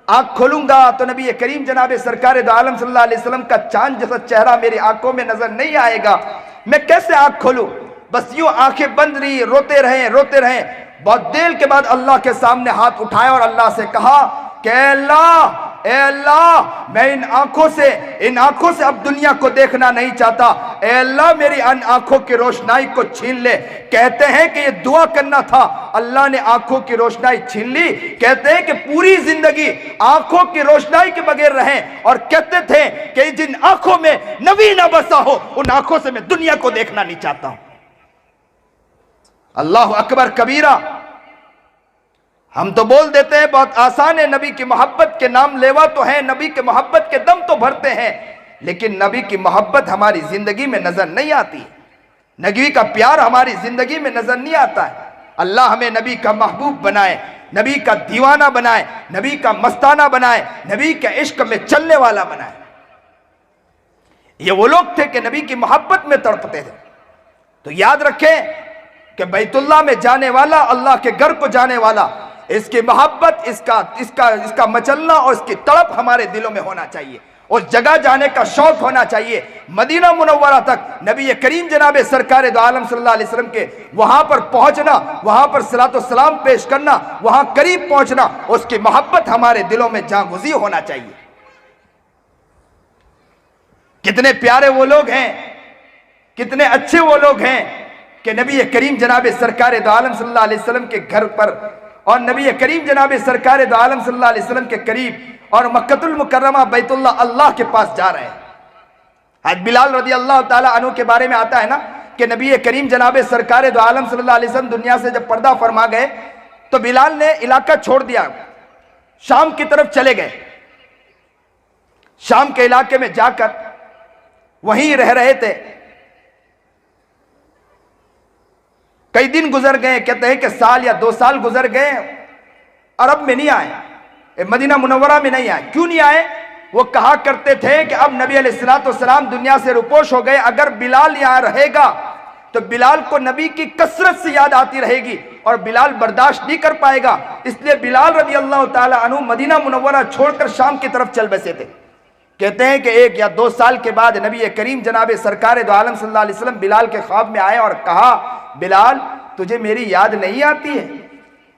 आंख खोलूंगा तो नबी करीम जनाब सरकार दो आलम सल्लल्लाहु अलैहि वसल्लम का चांद जैसा चेहरा मेरी आंखों में नजर नहीं आएगा, मैं कैसे आंख खोलूं। बस यूं आंखें बंद रही, रोते रहे रोते रहे। बहुत देर के बाद अल्लाह के सामने हाथ उठाया और अल्लाह से कहा कि अल्लाह, ए अल्लाह, मैं इन आंखों से अब दुनिया को देखना नहीं चाहता, ए अल्लाह मेरी इन आंखों की रोशनाई को छीन ले। कहते हैं कि ये दुआ करना था, अल्लाह ने आंखों की रोशनाई छीन ली। कहते हैं कि पूरी जिंदगी आंखों की रोशनाई के बगैर रहे और कहते थे कि जिन आंखों में नबी ना बसा हो उन आंखों से मैं दुनिया को देखना नहीं चाहता हूं। अल्लाह अकबर कबीरा। हम तो बोल देते हैं बहुत आसान है, नबी की मोहब्बत के नाम लेवा तो है, नबी के मोहब्बत के दम तो भरते हैं, लेकिन नबी की मोहब्बत हमारी जिंदगी में नजर नहीं आती, नबी का प्यार हमारी जिंदगी में नजर नहीं आता है। अल्लाह हमें नबी का महबूब बनाए, नबी का दीवाना बनाए, नबी का मस्ताना बनाए, नबी के इश्क में चलने वाला बनाए। ये वो लोग थे कि नबी की मोहब्बत में तड़पते थे। तो याद रखें कि बैतुल्लाह में जाने वाला, अल्लाह के घर को जाने वाला, इसकी मोहब्बत, इसका मचलना और इसकी तड़प हमारे दिलों में होना चाहिए। उस जगह जाने का शौक होना चाहिए। मदीना मुनव्वरा तक नबी करीम जनाब सरकार दो आलम सल्लल्लाहु अलैहि वसल्लम के वहां पर पहुंचना, वहां पर सलातो सलाम पेश करना, वहां करीब पहुंचना, उसकी मोहब्बत हमारे दिलों में जागुज़ी होना चाहिए। कितने प्यारे वो लोग हैं, कितने अच्छे वो लोग हैं कि नबी करीम जनाब सरकार दो आलम सल्लल्लाहु अलैहि वसल्लम के घर पर और नबी करीम जनाब सरकार दो आलम सल्लल्लाहु अलैहि वसल्लम के करीब और मक्कतुल मुकर्रमा बैतुल्लाह अल्लाह के पास जा रहे हैं। आज बिलाल रदी अल्लाह ताला अन्हु के बारे में आता है ना कि नबी करीम जनाब सरकार दो आलम सल्लल्लाहु अलैहि वसल्लम दुनिया से जब पर्दा फरमा गए तो बिलाल ने इलाका छोड़ दिया, शाम की तरफ चले गए। शाम के इलाके में जाकर वहीं रह रहे थे। कई दिन गुजर गए, कहते हैं कि साल या 2 साल गुजर गए, अरब में नहीं आए, मदीना मुनव्वरा में नहीं आए। क्यों नहीं आए? वो कहा करते थे कि अब नबी अलैहिस्सलाम दुनिया से रुपोश हो गए, अगर बिलाल यहां रहेगा तो बिलाल को नबी की कसरत से याद आती रहेगी और बिलाल बर्दाश्त नहीं कर पाएगा। इसलिए बिलाल रज़ी अल्लाह ताला अन्हु मदीना मुनव्वरा छोड़कर शाम की तरफ चल बसे थे। कहते हैं कि 1 या 2 साल के बाद नबी करीम जनाब सरकार दो आलम सल्लल्लाहु अलैहि वसल्लम बिलाल के ख्वाब में आए और कहा, बिलाल तुझे मेरी याद नहीं आती है?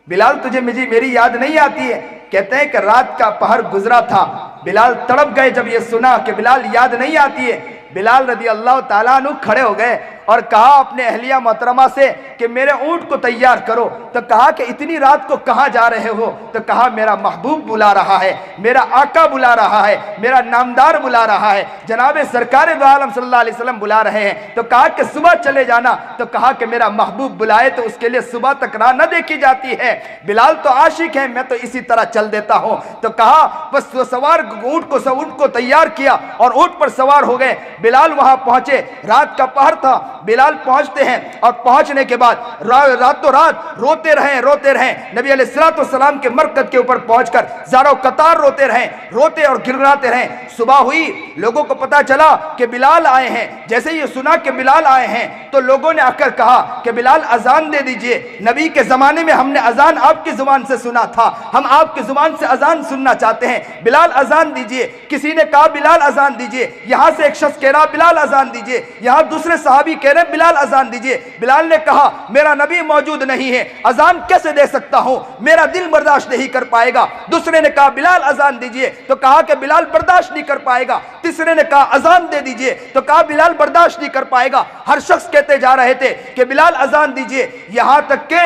बिलाल तुझे मेरी याद नहीं आती है? कहते हैं कि रात का पहर गुजरा था, बिलाल तड़प गए जब ये सुना कि बिलाल याद नहीं आती है। बिलाल रज़ी अल्लाह ताला अन्हु खड़े हो गए और कहा अपने अहलिया मोहतरमा से कि मेरे ऊंट को तैयार करो। तो कहा कि इतनी रात को कहाँ जा रहे हो? तो कहा मेरा महबूब बुला रहा है, मेरा आका बुला रहा है, मेरा नामदार बुला रहा है, जनाब सरकार दो आलम सल्लल्लाहु अलैहि वसल्लम बुला रहे हैं। तो कहा कि सुबह चले जाना। तो कहा कि मेरा महबूब बुलाए तो उसके लिए सुबह तक राह न देखी जाती है, बिलाल तो आशिक है, मैं तो इसी तरह चल देता हूँ। तो कहा बस सवार ऊंट को तैयार किया और ऊंट पर सवार हो गए। बिलाल वहां पहुंचे, रात का पहर था, बिलाल पहुंचते हैं और पहुंचने के बाद रातों रात रोते रहें। नबी अलैहिस्सलाम के मरकज के ऊपर पहुंचकर ज़ारो कतार रोते और गिड़गिड़ाते रहे। सुबह हुई, लोगों को पता चला कि बिलाल आए हैं। जैसे ये सुना कि बिलाल आए हैं तो लोगों ने आकर कहा कि बिलाल अजान दे दीजिए, नबी के जमाने में हमने अजान आपकी जुबान से सुना था, हम आपकी जुबान से अजान सुनना चाहते हैं, बिलाल अजान दीजिए। किसी ने कहा बिलाल अजान दीजिए, यहां से एक शख्स कह रहा बिलाल अजान दीजिए, यहां दूसरे सहाबी कह रहे बिलाल अजान दीजिए। बिलाल ने कहा मेरा नबी मौजूद नहीं है, अजान कैसे दे सकता हूं, मेरा दिल बर्दाश्त नहीं कर पाएगा। दूसरे ने कहा बिलाल अजान दीजिए, तो कहा कि बिलाल बर्दाश्त नहीं कर पाएगा। तीसरे ने कहा अजान दे दीजिए, तो कहा बिलाल बर्दाश्त नहीं कर पाएगा। हर शख्स कहते जा रहे थे कि बिलाल अजान दीजिए। यहां तक के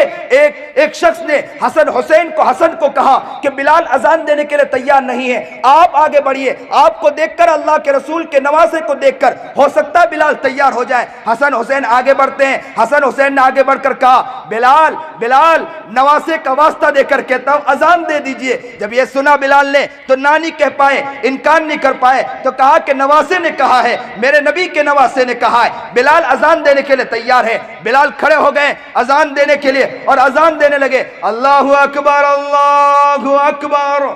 एक शख्स ने हसन को कहा कि बिलाल अजान देने के लिए तैयार नहीं है, आप आगे बढ़िए, आपको देखकर, अल्लाह के रसूल के नवासे को देखकर हो सकता है बिलाल तैयार हो जाए। हसन हुसैन आगे बढ़ते हैं। हसन हुसैन ने आगे बढ़कर कहा बिलाल नवासे का वास्ता देकर कहता हूं अजान दे दीजिए। जब यह सुना बिलाल ने तो ना नहीं कह पाए, इनकार नहीं कर पाए, तो कहा कि नवासे ने कहा है, मेरे नबी के नवासे ने कहा है बिलाल अजान देने के लिए तैयार है। बिलाल खड़े हो गए अजान देने के लिए और अजान देने लगे। अल्लाहु अकबर, अल्लाहु अकबर,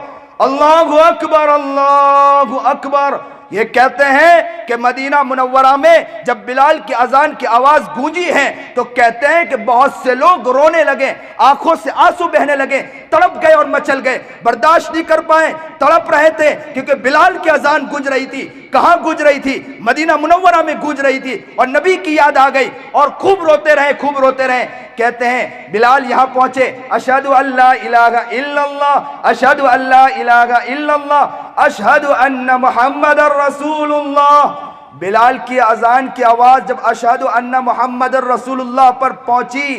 अल्लाहु अकबर, अल्लाहु अकबर। ये कहते हैं कि मदीना मुनव्वरा में जब बिलाल की अजान की आवाज गूंजी है तो कहते हैं कि बहुत से लोग रोने लगे, आंखों से आंसू बहने लगे, तड़प गए और मचल गए, बर्दाश्त नहीं कर पाए, तड़प रहे थे क्योंकि बिलाल की अजान गूंज रही थी। कहां गूंज रही थी? मदीना मुनव्वरा में गूंज रही थी और नबी की याद आ गई और खूब रोते रहे। कहते हैं बिलाल यहां पहुंचे, अशहदु अल्ला इलाहा इल्लल्लाह, अशहदु अल्ला इलाहा इल्लल्लाह, अशहदु अन्ना मुहम्मदर रसूलुल्लाह। बिलाल की अजान की आवाज जब अशहदु अन्ना मुहम्मदर रसूलुल्लाह पर पहुंची,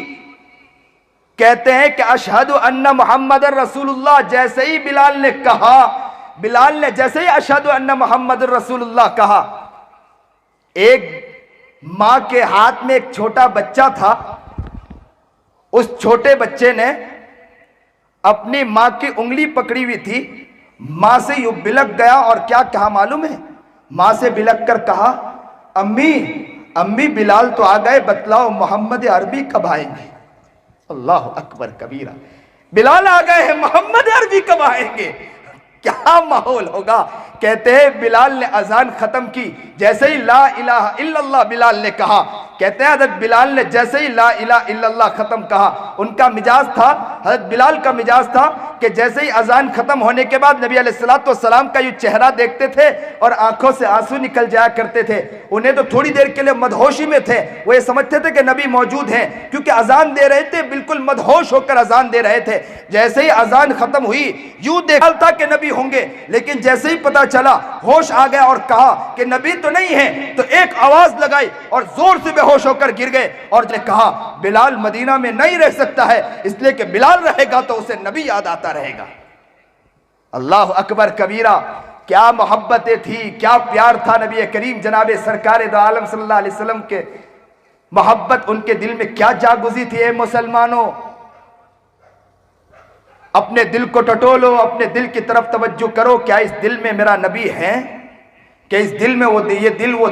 कहते हैं कि अशहदु अन्ना मुहम्मदर रसूलुल्लाह जैसे ही बिलाल ने जैसे ही अशहदु अन्ना मुहम्मदर रसूलुल्लाह कहा, एक मां के हाथ में एक छोटा बच्चा था, उस छोटे बच्चे ने अपनी मां की उंगली पकड़ी हुई थी, मां से यूं बिलक गया और क्या कहा मालूम है? मां से बिलक कर कहा अम्मी बिलाल तो आ गए, बतलाओ मोहम्मद अरबी कब आएंगे? अल्लाह अकबर कबीरा, बिलाल आ गए हैं, मोहम्मद अरबी कब आएंगे? क्या माहौल होगा। कहते हैं बिलाल ने अजान खत्म की, जैसे ही ला इलाहा इल्लल्लाह बिलाल ने कहा, कहते हैं हज़रत बिलाल ने जैसे ही ला इलाहा इल्लल्लाह खत्म कहा, उनका मिजाज था, हज़रत बिलाल का मिजाज था कि जैसे ही अजान खत्म होने के बाद नबी अलैहिस्सलाम का ये चेहरा देखते थे और आंखों से आंसू निकल जाया करते थे। उन्हें तो थोड़ी देर के लिए मदहोशी में थे, वो ये समझते थे कि नबी मौजूद हैं, क्योंकि अजान दे रहे थे, बिल्कुल मदहोश होकर अजान दे रहे थे। जैसे ही अजान खत्म हुई, यूं देखा था कि नबी होंगे, लेकिन जैसे ही पता चला होश आ गया और कहा कि नबी तो नहीं है, तो एक आवाज लगाई और जोर से बेहोश होकर गिर गए और ने कहा बिलाल मदीना में नहीं रह सकता है, इसलिए कि बिलाल रहेगा तो उसे नबी याद आता रहेगा। अल्लाह अकबर कबीरा, क्या मोहब्बतें थी, क्या प्यार था नबी करीम जनाब सरकार दो आलम सल्लल्लाहु अलैहि वसल्लम के, मोहब्बत उनके दिल में क्या जागुजी थी। ए मुसलमानों, अपने दिल को टटोलो, अपने दिल की तरफ तवज्जो करो, क्या इस दिल में मेरा नबी है? क्या इस दिल में वो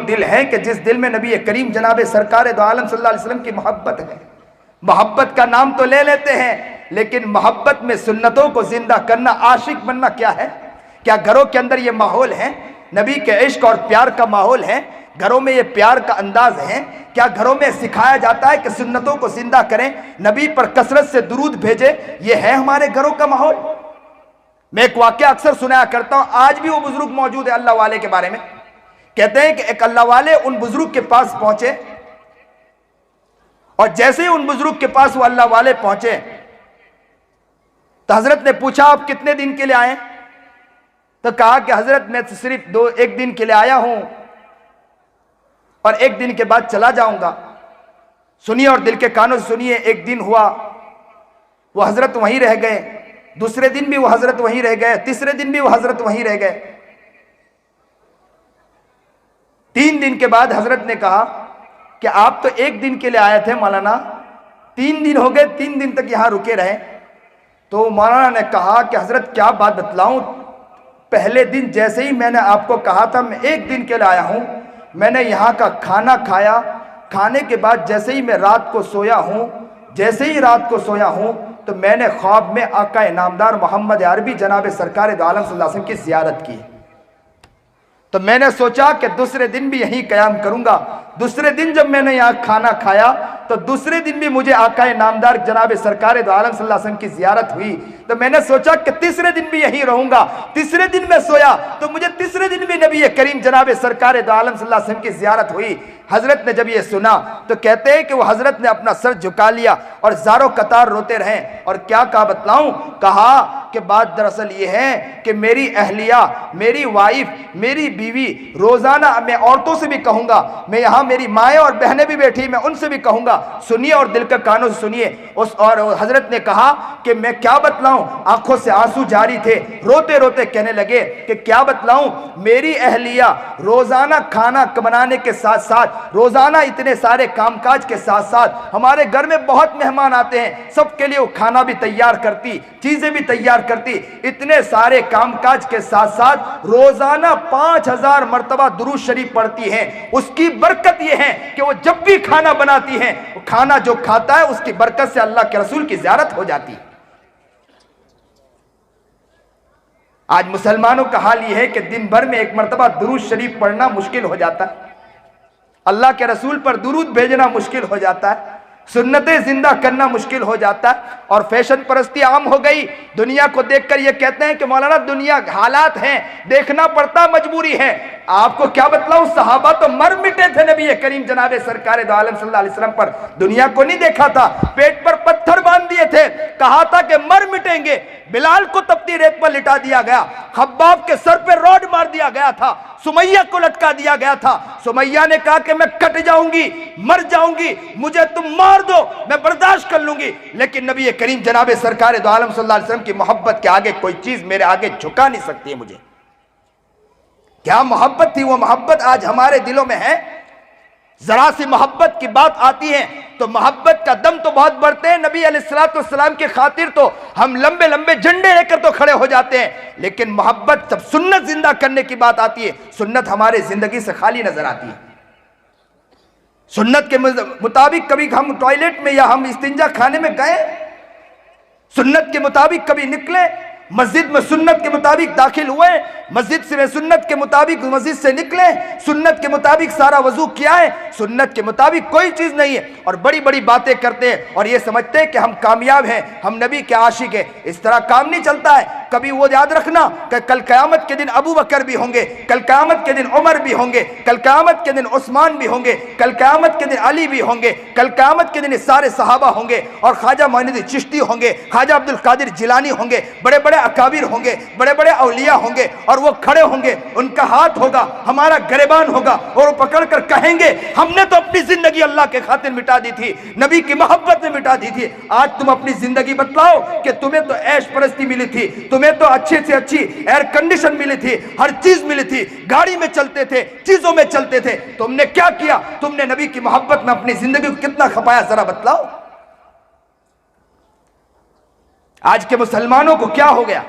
दिल है कि जिस दिल में नबी करीम जनाब सरकार दो आलम सल्लल्लाहु अलैहि वसल्लम की मोहब्बत है? मोहब्बत का नाम तो ले लेते हैं, लेकिन मोहब्बत में सुन्नतों को जिंदा करना, आशिक बनना क्या है? क्या घरों के अंदर ये माहौल है, नबी के इश्क और प्यार का माहौल है? घरों में ये प्यार का अंदाज है? क्या घरों में सिखाया जाता है कि सुन्नतों को जिंदा करें, नबी पर कसरत से दुरूद भेजे? ये है हमारे घरों का माहौल? मैं एक वाकया अक्सर सुनाया करता हूं, आज भी वो बुजुर्ग मौजूद है अल्लाह वाले के बारे में। कहते हैं कि एक अल्लाह वाले उन बुजुर्ग के पास पहुंचे और जैसे ही उन बुजुर्ग के पास वो अल्लाह वाले पहुंचे तो हजरत ने पूछा आप कितने दिन के लिए आए? तो कहा कि हजरत मैं तो सिर्फ एक दिन के लिए आया हूं और एक दिन के बाद चला जाऊंगा। सुनिए और दिल के कानों से सुनिए, एक दिन हुआ वो हजरत वहीं रह गए, दूसरे दिन भी वो हजरत वहीं रह गए, तीसरे दिन भी वो हजरत वहीं रह गए। 3 दिन के बाद हजरत ने कहा कि आप तो एक दिन के लिए आए थे मौलाना, 3 दिन हो गए, 3 दिन तक यहां रुके रहे। तो मौलाना ने कहा कि हजरत क्या बात बतलाऊं, पहले दिन जैसे ही मैंने आपको कहा था मैं एक दिन के लिए आया हूं, मैंने यहाँ का खाना खाया, खाने के बाद जैसे ही मैं रात को सोया हूं, जैसे ही रात को सोया हूं, तो मैंने ख्वाब में आका इनामदार मोहम्मद अरबी जनाब सरकार दो आलम सल्लल्लाहु अलैहि वसल्लम की ज़ियारत की। तो मैंने सोचा कि दूसरे दिन भी यही क़याम करूंगा। दूसरे दिन जब मैंने यहाँ खाना खाया तो दूसरे दिन भी मुझे आका नामदार जनाब सरकार दो आलम सल्लल्लाहु अलैहि वसल्लम की ज़ियारत हुई। तो मैंने सोचा कि तीसरे दिन भी यहीं रहूंगा। तीसरे दिन मैं सोया तो मुझे तीसरे दिन भी नबी करीम जनाब सरकार दो आलम सल्लल्लाहु अलैहि वसल्लम की ज़ियारत हुई। हजरत ने जब ये सुना तो कहते हैं कि वो हजरत ने अपना सर झुका लिया और ज़ारो कतार रोते रहे। और क्या कहा बतलाऊं? कहा कि बात दरअसल ये है कि मेरी अहलिया, मेरी वाइफ, मेरी बीवी, रोज़ाना मैं औरतों से भी कहूँगा, मैं यहाँ मेरी माएँ और बहनें भी बैठी, मैं उनसे भी कहूँगा, सुनिए और दिल के कानों से सुनिए। और हजरत ने कहा कि मैं क्या बतलाऊं, आंखों से आंसू जारी थे, रोते रोते कहने लगे कि क्या बतलाऊं, मेरी अहलिया रोजाना खाना बनाने के साथ साथ, रोजाना इतने सारे कामकाज के साथ साथ हमारे घर में बहुत मेहमान आते हैं, सबके लिए वो खाना भी तैयार करती, चीजें भी तैयार करती, इतने सारे कामकाज के साथ साथ रोजाना 5000 मर्तबा दुरूद शरीफ पढ़ती है। उसकी बरकत यह है कि वो जब भी खाना बनाती है, वो खाना जो खाता है उसकी बरकत से अल्लाह के रसूल की ज़ियारत हो जाती है। आज मुसलमानों का हाल यह है कि दिन भर में एक मर्तबा दुरूद शरीफ पढ़ना मुश्किल हो जाता है, अल्लाह के रसूल पर दुरूद भेजना मुश्किल हो जाता है, सुन्नतें जिंदा करना मुश्किल हो जाता है। और फैशन परस्ती आम हो गई। दुनिया को देखकर ये कहते हैं कि मौलाना दुनिया हालात हैं, देखना पड़ता, मजबूरी है। आपको क्या बतलाऊं, सहाबा तो मर मिटे थे नबी करीम जनाबे सरकार दो आलम सल्लल्लाहु अलैहि वसल्लम पर, दुनिया को नहीं देखा था, पेट पर पत्थर बांध दिए थे, कहा था कि मर मिटेंगे। बिलाल को तपती रेत पर लिटा दिया गया, खब्बाब के सर पे रॉड मार दिया गया था, सुमैया को लटका दिया गया था। सुमैया ने कहा कि मैं कट जाऊंगी, मर जाऊंगी, मुझे तुम मार दो, मैं बर्दाश्त कर लूंगी, लेकिन नबी करीम जनाबे सरकार दो आलम सल्लल्लाहु अलैहि वसल्लम की मोहब्बत के आगे कोई चीज मेरे आगे झुका नहीं सकती है। मुझे क्या मोहब्बत थी, वो मोहब्बत आज हमारे दिलों में है। जरा सी मोहब्बत की बात आती है तो मोहब्बत का दम तो बहुत बढ़ते हैं। नबी अलैहिस्सलातु वस्सलाम की खातिर तो हम लंबे लंबे झंडे लेकर तो खड़े हो जाते हैं, लेकिन मोहब्बत जब सुन्नत जिंदा करने की बात आती है, सुन्नत हमारे जिंदगी से खाली नजर आती है। सुन्नत के मुताबिक कभी हम टॉयलेट में या हम इस्तिंजा खाने में गए, सुन्नत के मुताबिक कभी निकले, मस्जिद में सुन्नत के मुताबिक दाखिल हुए, मस्जिद से सुन्नत के मुताबिक मस्जिद से निकले, सुन्नत के मुताबिक सारा वजू किया है, सुन्नत के मुताबिक कोई चीज नहीं है, और बड़ी बड़ी बातें करते हैं और ये समझते हैं कि हम कामयाब हैं, हम नबी के आशिक हैं। इस तरह काम नहीं चलता है। कभी वो याद रखना कि कल क़यामत के दिन अबू बकर भी होंगे, कल क़यामत के दिन उमर भी होंगे, कल क़यामत के दिन उस्मान भी होंगे, कल क़यामत के दिन अली भी होंगे, कल क़यामत के दिन सारे सहाबा होंगे, और ख्वाजा मोइनुद्दीन चिश्ती होंगे, ख्वाजा अब्दुल कादिर जिलानी होंगे, बड़े बड़े अकाबिर होंगे, बड़े बड़े औलिया होंगे, और वो खड़े होंगे, उनका हाथ होगा, हमारा गिरबान होगा, और वो पकड़कर कहेंगे हमने तो अपनी जिंदगी अल्लाह के खातिर मिटा दी थी, नबी की मोहब्बत में मिटा दी थी। आज तुम अपनी जिंदगी बतलाओ कि तुम्हें तो ऐश परस्ती मिली थी, तुम्हें तो अच्छी से अच्छी एयर कंडीशन मिली थी, हर चीज मिली थी, गाड़ी में चलते थे, चीजों में चलते थे, तुमने क्या किया? तुमने नबी की मोहब्बत में अपनी जिंदगी को कितना खपाया, जरा बतलाओ। आज के मुसलमानों को क्या हो गया?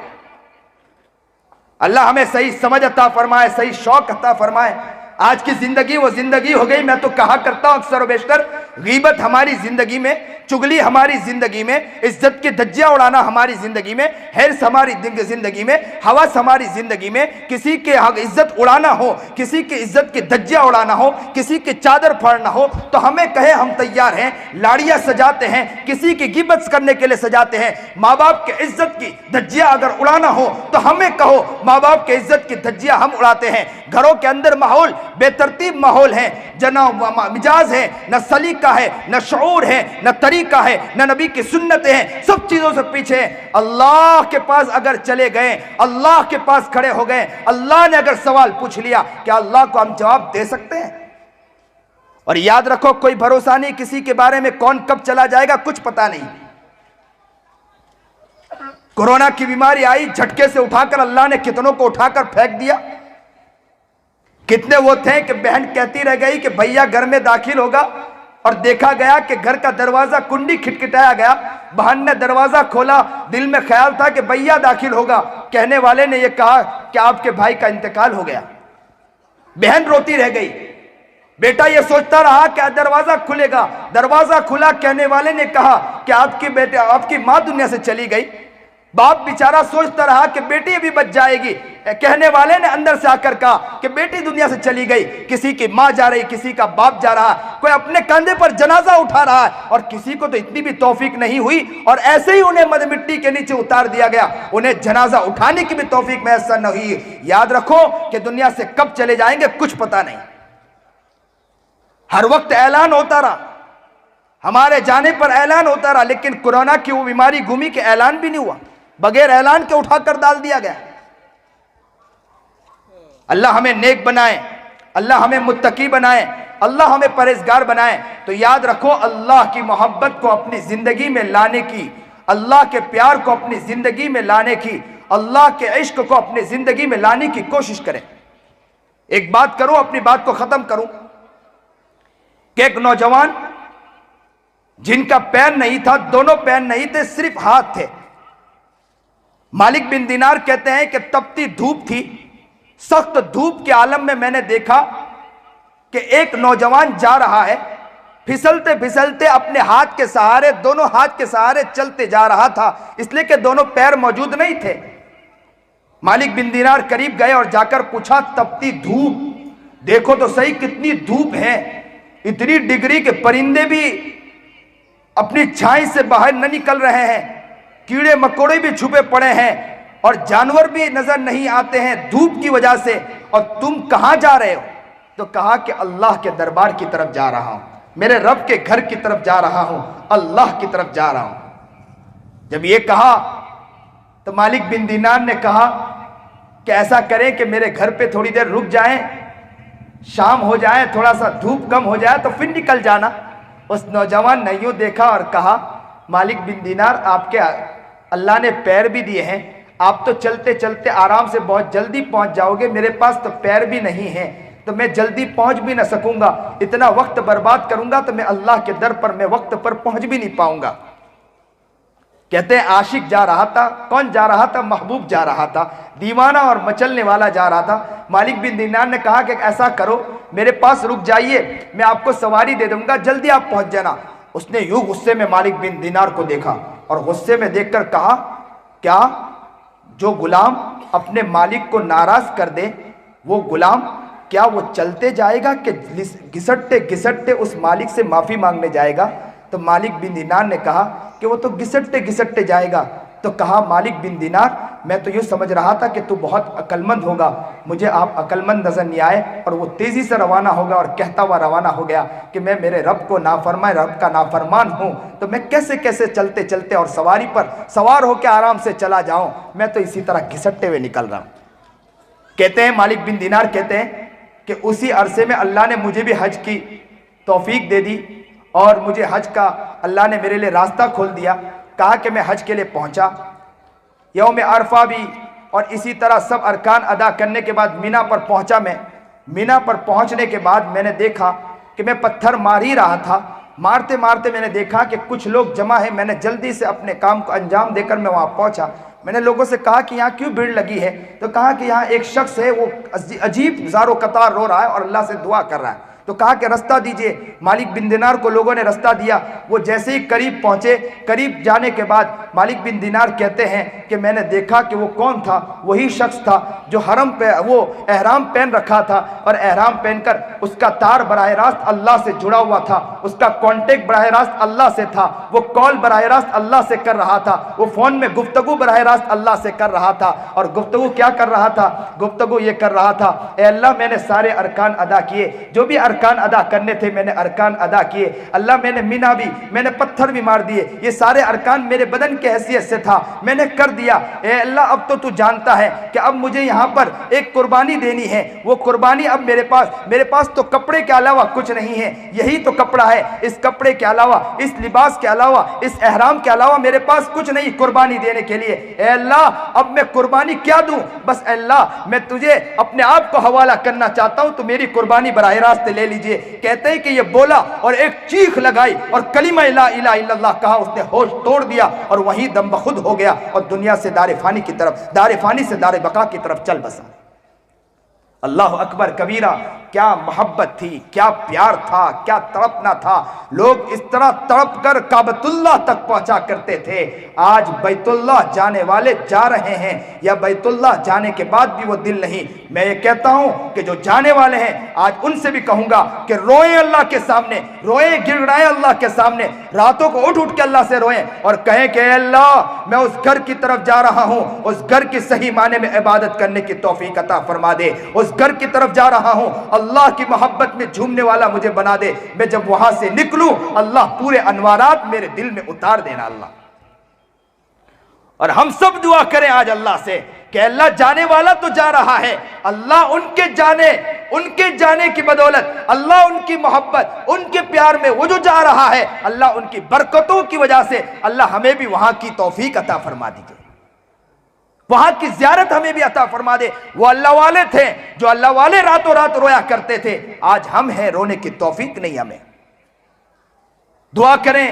अल्लाह हमें सही समझ अता फरमाए, सही शौक अता फरमाए। आज की जिंदगी वो जिंदगी हो गई, मैं तो कहा करता हूं अक्सर बेशतर, गीबत हमारी जिंदगी में, चुगली हमारी जिंदगी में, इज्जत की धज्जियां उड़ाना हमारी जिंदगी में, हिर्स हमारी जिंदगी में, हवस हमारी जिंदगी में, किसी के इज्जत उड़ाना हो, किसी की इज्जत की धज्जियां उड़ाना हो, किसी की चादर फाड़ना हो तो हमें कहे हम तैयार हैं, लाड़ियां सजाते हैं, किसी की गिबत करने के लिए सजाते हैं। माँ बाप के इज्जत की धज्जियां अगर उड़ाना हो तो हमें कहो, माँ बाप के इज्जत की धज्जियां हम उड़ाते हैं। घरों के अंदर माहौल बेतरतीब माहौल है, न मिजाज है, न सलीका है, न शऊर है, न तरीका है, न नबी की सुन्नतें हैं, सब चीजों से पीछे। अल्लाह के पास अगर चले गए, अल्लाह के पास खड़े हो गए, अल्लाह ने अगर सवाल पूछ लिया, क्या अल्लाह को हम जवाब दे सकते हैं? और याद रखो, कोई भरोसा नहीं किसी के बारे में, कौन कब चला जाएगा कुछ पता नहीं। कोरोना की बीमारी आई, झटके से उठाकर अल्लाह ने कितनों को उठाकर फेंक दिया। कितने वो थे कि बहन कहती रह गई कि भैया घर में दाखिल होगा, और देखा गया कि घर का दरवाजा कुंडी खिटखिटाया गया, बहन ने दरवाजा खोला, दिल में ख्याल था कि भैया दाखिल होगा, कहने वाले ने यह कहा कि आपके भाई का इंतकाल हो गया। बहन रोती रह गई, बेटा ये सोचता रहा क्या दरवाजा खुलेगा, दरवाजा खुला, कहने वाले ने कहा कि आपकी मां दुनिया से चली गई। बाप बेचारा सोचता रहा कि बेटी अभी बच जाएगी, कहने वाले ने अंदर से आकर कहा कि बेटी दुनिया से चली गई। किसी की मां जा रही, किसी का बाप जा रहा, कोई अपने कंधे पर जनाजा उठा रहा है, और किसी को तो इतनी भी तौफीक नहीं हुई, और ऐसे ही उन्हें मद मिट्टी के नीचे उतार दिया गया। उन्हें जनाजा उठाने की भी तौफीक मैसर नहीं हुई। याद रखो कि दुनिया से कब चले जाएंगे कुछ पता नहीं। हर वक्त ऐलान होता रहा, हमारे जाने पर ऐलान होता रहा, लेकिन कोरोना की वो बीमारी घूमी कि ऐलान भी नहीं हुआ, बगैर ऐलान के उठाकर डाल दिया गया। अल्लाह हमें नेक बनाए, अल्लाह हमें मुत्तकी बनाए, अल्लाह हमें परहेजगार बनाए। तो याद रखो, अल्लाह की मोहब्बत को अपनी जिंदगी में लाने की, अल्लाह के प्यार को अपनी जिंदगी में लाने की, अल्लाह के इश्क को अपनी जिंदगी में लाने की कोशिश करें। एक बात करूं, अपनी बात को खत्म करूं कि एक नौजवान जिनका पैर नहीं था, दोनों पैर नहीं थे, सिर्फ हाथ थे। मालिक बिन दिनार कहते हैं कि तपती धूप थी, सख्त धूप के आलम में मैंने देखा कि एक नौजवान जा रहा है, फिसलते फिसलते अपने हाथ के सहारे, दोनों हाथ के सहारे चलते जा रहा था, इसलिए कि दोनों पैर मौजूद नहीं थे। मालिक बिन दिनार करीब गए और जाकर पूछा, तपती धूप देखो तो सही, कितनी धूप है, इतनी डिग्री के परिंदे भी अपनी छाई से बाहर न निकल रहे हैं, कीड़े मकोड़े भी छुपे पड़े हैं, और जानवर भी नजर नहीं आते हैं धूप की वजह से, और तुम कहां जा रहे हो? तो कहा कि अल्लाह के दरबार की तरफ जा रहा हूं, मेरे रब के घर की तरफ जा रहा हूं, अल्लाह की तरफ जा रहा हूं। जब ये कहा तो मालिक बिन दिनार ने कहा कि ऐसा करें कि मेरे घर पे थोड़ी देर रुक जाएं, शाम हो जाए, थोड़ा सा धूप कम हो जाए तो फिर निकल जाना। उस नौजवान ने यूं देखा और कहा, मालिक बिन दिनार, आपके अल्लाह ने पैर भी दिए हैं, आप तो चलते चलते आराम से बहुत जल्दी पहुंच जाओगे, मेरे पास तो पैर भी नहीं है, तो मैं जल्दी पहुंच भी ना सकूंगा, इतना वक्त बर्बाद करूंगा तो मैं अल्लाह के दर पर मैं वक्त पर पहुंच भी नहीं पाऊंगा। कहते हैं आशिक जा रहा था। कौन जा रहा था? महबूब जा रहा था, दीवाना और मचलने वाला जा रहा था। मालिक बिन दिनार ने कहा कि ऐसा करो, मेरे पास रुक जाइए, मैं आपको सवारी दे दूंगा, जल्दी आप पहुंच जाना। उसने यूं गुस्से में मालिक बिन दिनार को देखा और गुस्से में देखकर कहा, क्या जो गुलाम अपने मालिक को नाराज कर दे, वो गुलाम क्या वो चलते जाएगा कि घिसटते घिसटते उस मालिक से माफी मांगने जाएगा? तो मालिक बिन दिनार ने कहा कि वो तो घिसटते घिसटते जाएगा। तो कहा, मालिक बिन दिनार, मैं तो ये समझ रहा था कि तू बहुत अक्लमंद होगा, मुझे आप अक्लमंद नजर नहीं आए। और वो तेजी से रवाना हो गया और कहता हुआ रवाना हो गया कि मैं मेरे रब को नाफरमान, रब का नाफरमान हूँ, तो मैं कैसे कैसे चलते चलते और सवारी पर सवार होकर आराम से चला जाऊं, मैं तो इसी तरह घिसटते हुए निकल रहा हूं। कहते हैं मालिक बिन दिनार कहते हैं कि उसी अरसे में अल्लाह ने मुझे भी हज की तौफीक दे दी और मुझे हज का अल्लाह ने मेरे लिए रास्ता खोल दिया। कहा कि मैं हज के लिए पहुंचा, यौम अरफा भी, और इसी तरह सब अरकान अदा करने के बाद मीना पर पहुंचा। मैं मीना पर पहुंचने के बाद मैंने देखा कि मैं पत्थर मार ही रहा था, मारते मारते मैंने देखा कि कुछ लोग जमा है। मैंने जल्दी से अपने काम को अंजाम देकर मैं वहां पहुंचा। मैंने लोगों से कहा कि यहाँ क्यों भीड़ लगी है? तो कहा कि यहाँ एक शख्स है, वो अजीब ज़ारो कतार रो रहा है और अल्लाह से दुआ कर रहा है। तो कहा कि रास्ता दीजिए। मालिक बिन दिनार को लोगों ने रास्ता दिया। वो जैसे ही करीब पहुंचे, करीब जाने के बाद मालिक बिन दिनार कहते हैं कि मैंने देखा कि वो कौन था? वही शख्स था जो हरम पे वो एहराम पहन रखा था, और एहराम पहनकर उसका तार बराह रास्त अल्लाह से जुड़ा हुआ था, उसका कॉन्टेक्ट बराह रास्त अल्लाह से था, वो कॉल बराह रास्त अल्लाह से कर रहा था, वो फोन में गुफ्तगू बराह रास्त अल्लाह से कर रहा था। और गुफ्तगू क्या कर रहा था? गुफ्तगू ये कर रहा था, ए अल्लाह, मैंने सारे अरकान अदा किए, जो भी अरकान अदा करने थे मैंने अरकान अदा किए। अल्लाह, मैंने मीना भी, मैंने पत्थर भी मार दिए, ये सारे अरकान मेरे बदन के हैसियत से था, मैंने कर दिया। ए अल्लाह, अब तो तू जानता है कि अब मुझे यहाँ पर एक कुर्बानी देनी है। वो कुर्बानी अब मेरे पास तो कपड़े के अलावा कुछ नहीं है, यही तो कपड़ा है। इस कपड़े के अलावा, इस लिबास के अलावा, इस एहराम के अलावा मेरे पास कुछ नहीं कुर्बानी देने के लिए। ए अल्लाह, अब मैं कुर्बानी क्या दूं? बस अल्लाह, मैं तुझे अपने आप को हवाला करना चाहता हूं, तो मेरी कुर्बानी बराह रास्त ले लीजिए। कहते हैं कि ये बोला और एक चीख लगाई और कलिमा ला इलाहा इल्लल्लाह कहा, उसने होश तोड़ दिया और वहीं दम बखुद हो गया और दुनिया से दारे फानी की तरफ, दारे फानी से दारे बका की तरफ चल बसा। अल्लाह अकबर कबीरा। क्या मोहब्बत थी, क्या प्यार था, क्या तड़पना था। लोग इस तरह तड़प कर काबतुल्लाह तक पहुंचा करते थे। आज बैतुल्लाह जाने वाले जा रहे हैं, या बैतुल्लाह जाने के बाद भी वो दिल नहीं। मैं ये कहता हूं कि जो जाने वाले हैं, आज उनसे भी कहूंगा कि रोएं अल्लाह के सामने, रोएं गिड़गिड़ाएं अल्लाह के सामने, रातों को उठ उठ के अल्लाह से रोएं और कहें कि अल्लाह मैं उस घर की तरफ जा रहा हूं, उस घर की सही माने में इबादत करने की तौफीक अता फरमा दे। उस घर की तरफ जा रहा हूं, अल्लाह की मोहब्बत में झूमने वाला मुझे बना दे। मैं जब वहां से निकलूं, अल्लाह पूरे अनवारात मेरे दिल में उतार देना अल्लाह। और हम सब दुआ करें आज अल्लाह से कि अल्लाह जाने वाला तो जा रहा है, अल्लाह उनके जाने की बदौलत, अल्लाह उनकी मोहब्बत, उनके प्यार में वो जो जा रहा है, अल्लाह उनकी बरकतों की वजह से अल्लाह हमें भी वहां की तौफीक अता फरमा दीजिए, वहां की ज़ियारत हमें भी अता फरमा दे। वो अल्लाह वाले थे, जो अल्लाह वाले रातों रात रोया करते थे। आज हम हैं, रोने की तौफीक नहीं हमें। दुआ करें,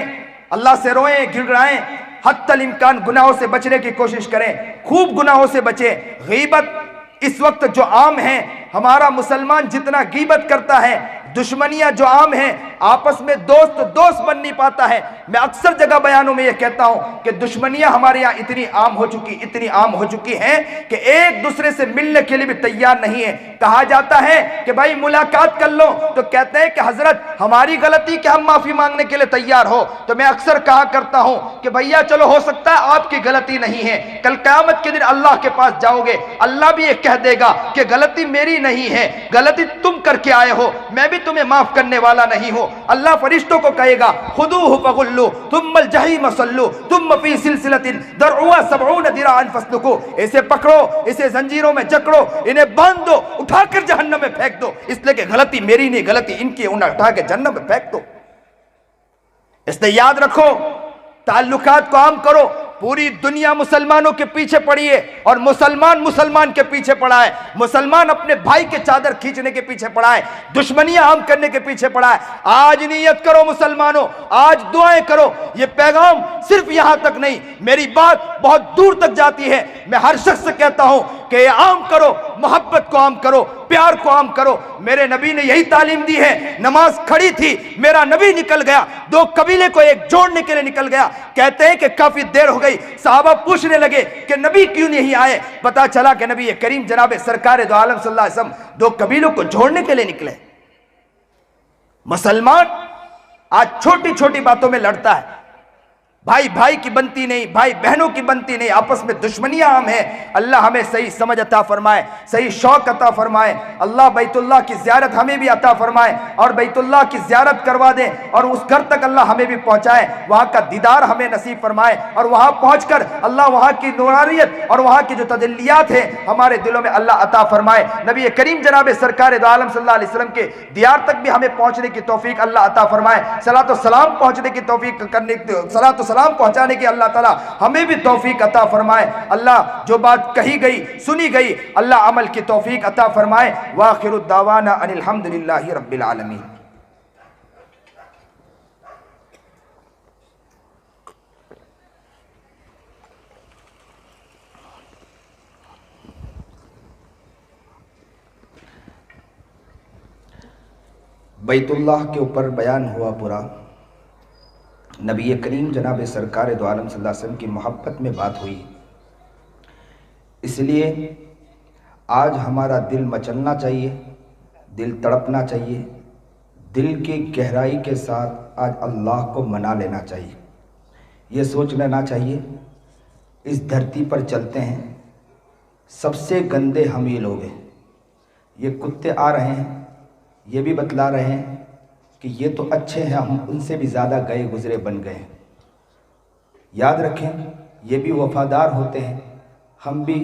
अल्लाह से रोएं, गिड़गिड़ाएं, हत्तल इम्कान गुनाहों से बचने की कोशिश करें, खूब गुनाहों से बचें। गीबत इस वक्त जो आम है, हमारा मुसलमान जितना गीबत करता है, दुश्मनियां जो आम हैं, आपस में दोस्त बन नहीं पाता है। मैं अक्सर जगह बयानों में यह कहता हूं कि दुश्मनियां हमारे यहां इतनी आम हो चुकी हैं कि एक दूसरे से मिलने के लिए भी तैयार नहीं है। कहा जाता है कि भाई मुलाकात कर लो, तो कहते हैं कि हजरत हमारी गलती कि हम माफी मांगने के लिए तैयार हो। तो मैं अक्सर कहा करता हूं कि भैया चलो, हो सकता है आपकी गलती नहीं है, कल क़यामत के दिन अल्लाह के पास जाओगे, अल्लाह भी ये कह देगा कि गलती मेरी नहीं है, गलती तुम करके आए हो, मैं भी तुम्हें माफ करने वाला नहीं हो। अल्लाह फरिश्तों को कहेगा, खुदूहु फगुल्लू तुम्मल जहीम सल्लू तुम फी सिलसिलतिन दरउहा सबऊन दिराअन फस्लुकू। इसे पकड़ो, इसे जंजीरों में जकड़ो, इन्हें बांध दो, उठाकर जहन्नम में फेंक दो, इसलिए कि गलती मेरी नहीं, गलती इनकी, उन्हें उठा के जहन्नम में फेंक दो। इसलिए याद रखो, ताल्लुकात को आम करो। पूरी दुनिया मुसलमानों के पीछे पड़ी है और मुसलमान के पीछे पड़ा है। मुसलमान अपने भाई के चादर खींचने के पीछे पड़ा है, दुश्मनियां आम करने के पीछे पड़ा है। आज नियत करो मुसलमानों, आज दुआएं करो। ये पैगाम सिर्फ यहां तक नहीं, मेरी बात बहुत दूर तक जाती है। मैं हर शख्स से कहता हूं कि आम करो, मोहब्बत को आम करो, प्यार को आम करो। मेरे नबी ने यही तालीम दी है। नमाज खड़ी थी, मेरा नबी निकल गया, दो कबीले को एक जोड़ने के लिए निकल गया। कहते हैं कि काफी देर हो गई, साहबा पूछने लगे कि नबी क्यों नहीं आए। पता चला कि नबी करीम जनाब सरकार दो आलम सल्लल्लाहु अलैहि वसल्लम दो कबीलों को जोड़ने के लिए निकले। मुसलमान आज छोटी छोटी बातों में लड़ता है, भाई भाई की बनती नहीं, भाई बहनों की बनती नहीं, आपस में दुश्मनियां आम है। अल्लाह हमें सही समझ अता फरमाए, सही शौक अता फरमाए। अल्लाह बैतुल्लाह की ज़ियारत हमें भी अता फरमाए और बैतुल्लाह की ज़ियारत करवा दे और उस घर तक अल्लाह हमें भी पहुंचाए, वहां का दीदार हमें नसीब फरमाए और वहां पहुंचकर अल्लाह वहां की नूरानियत और वहां की जो तजल्लियात है हमारे दिलों में अल्लाह अता फरमाए। नबी करीम जनाब सरकार दो आलम सल्लल्लाहु अलैहि वसल्लम के दियार तक भी हमें पहुंचने की तौफीक अल्लाह अता फरमाए। सलातो सलाम पहुंचने की तौफीक करने, सलातो सलाम पहुंचाने की अल्लाह ताला हमें भी तौफीक अता फरमाए। अल्लाह जो बात कही गई, सुनी गई, अल्लाह अमल की तौफीक अता फरमाए। वाखिरु दावाना अनिल हम्दुलिल्लाहि रब्बिल आलमीन। बैतुल्लाह के ऊपर बयान हुआ पूरा। नबी करीम जनाब सरकार दो आलम सल्लल्लाहु अलैहि वसल्लम की मोहब्बत में बात हुई, इसलिए आज हमारा दिल मचलना चाहिए, दिल तड़पना चाहिए, दिल की गहराई के साथ आज अल्लाह को मना लेना चाहिए। ये सोच लेना चाहिए इस धरती पर चलते हैं, सबसे गंदे हम ही लोग हैं। ये कुत्ते आ रहे हैं, ये भी बतला रहे हैं कि ये तो अच्छे हैं, हम उनसे भी ज़्यादा गए गुजरे बन गए। याद रखें, ये भी वफ़ादार होते हैं, हम भी,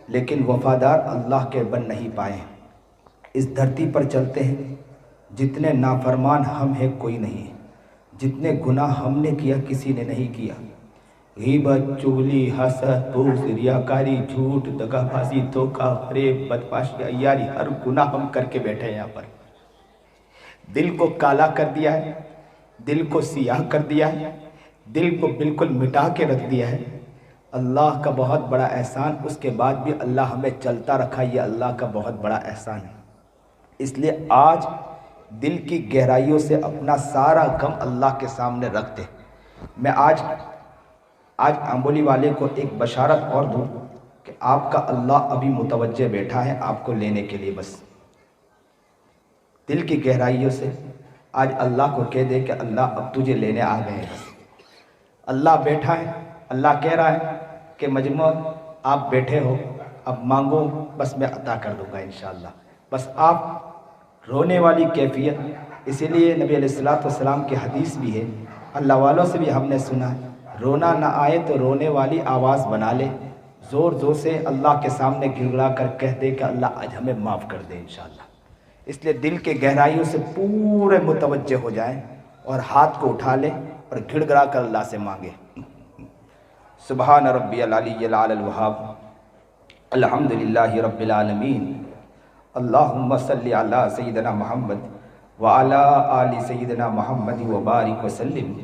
लेकिन वफ़ादार अल्लाह के बन नहीं पाए। इस धरती पर चलते हैं, जितने नाफरमान हम हैं कोई नहीं, जितने गुनाह हमने किया किसी ने नहीं किया। गीबत, चुगली, हसद, बुग़्ज़, रियाकारी, झूठ, दगाबाजी, धोखा, फरेब, बदमाशी, अय्यारी, हर गुनाह हम करके बैठे हैं। यहाँ पर दिल को काला कर दिया है, दिल को सियाह कर दिया है, दिल को बिल्कुल मिटा के रख दिया है। अल्लाह का बहुत बड़ा एहसान, उसके बाद भी अल्लाह हमें चलता रखा, ये अल्लाह का बहुत बड़ा एहसान है। इसलिए आज दिल की गहराइयों से अपना सारा गम अल्लाह के सामने रखते। मैं आज आंबोली वाले को एक बशारत और दूँ कि आपका अल्लाह अभी मुतवज्जे बैठा है आपको लेने के लिए। बस दिल की गहराइयों से आज अल्लाह को कह दे कि अल्लाह अब तुझे लेने आ गए हैं। अल्लाह बैठा है, अल्लाह कह रहा है कि मजमू आप बैठे हो, अब मांगो बस मैं अता कर दूंगा इंशाअल्लाह। बस आप रोने वाली कैफियत, इसीलिए नबी अलैहिस्सलाम की हदीस भी है, अल्लाह वालों से भी हमने सुना है, रोना ना आए तो रोने वाली आवाज़ बना ले, ज़ोर ज़ोर से अल्लाह के सामने गिड़गिड़ा कर कह दे कि अल्लाह आज हमें माफ़ कर दे इंशाअल्लाह। इसलिए दिल के गहराइयों से पूरे मुतवज्जे हो जाएं और हाथ को उठा ले और गिड़गिड़ा कर अल्लाह से मांगे। सुबहान रब्बियल अलिय्यिल आलल वहाब, अल्हम्दुलिल्लाहि रब्बिल आलमीन, अल्लाहुम्मा सल्लि अला सय्यिदना मुहम्मद व अला आलि सय्यिदना मुहम्मद व बारिक व सल्लिम,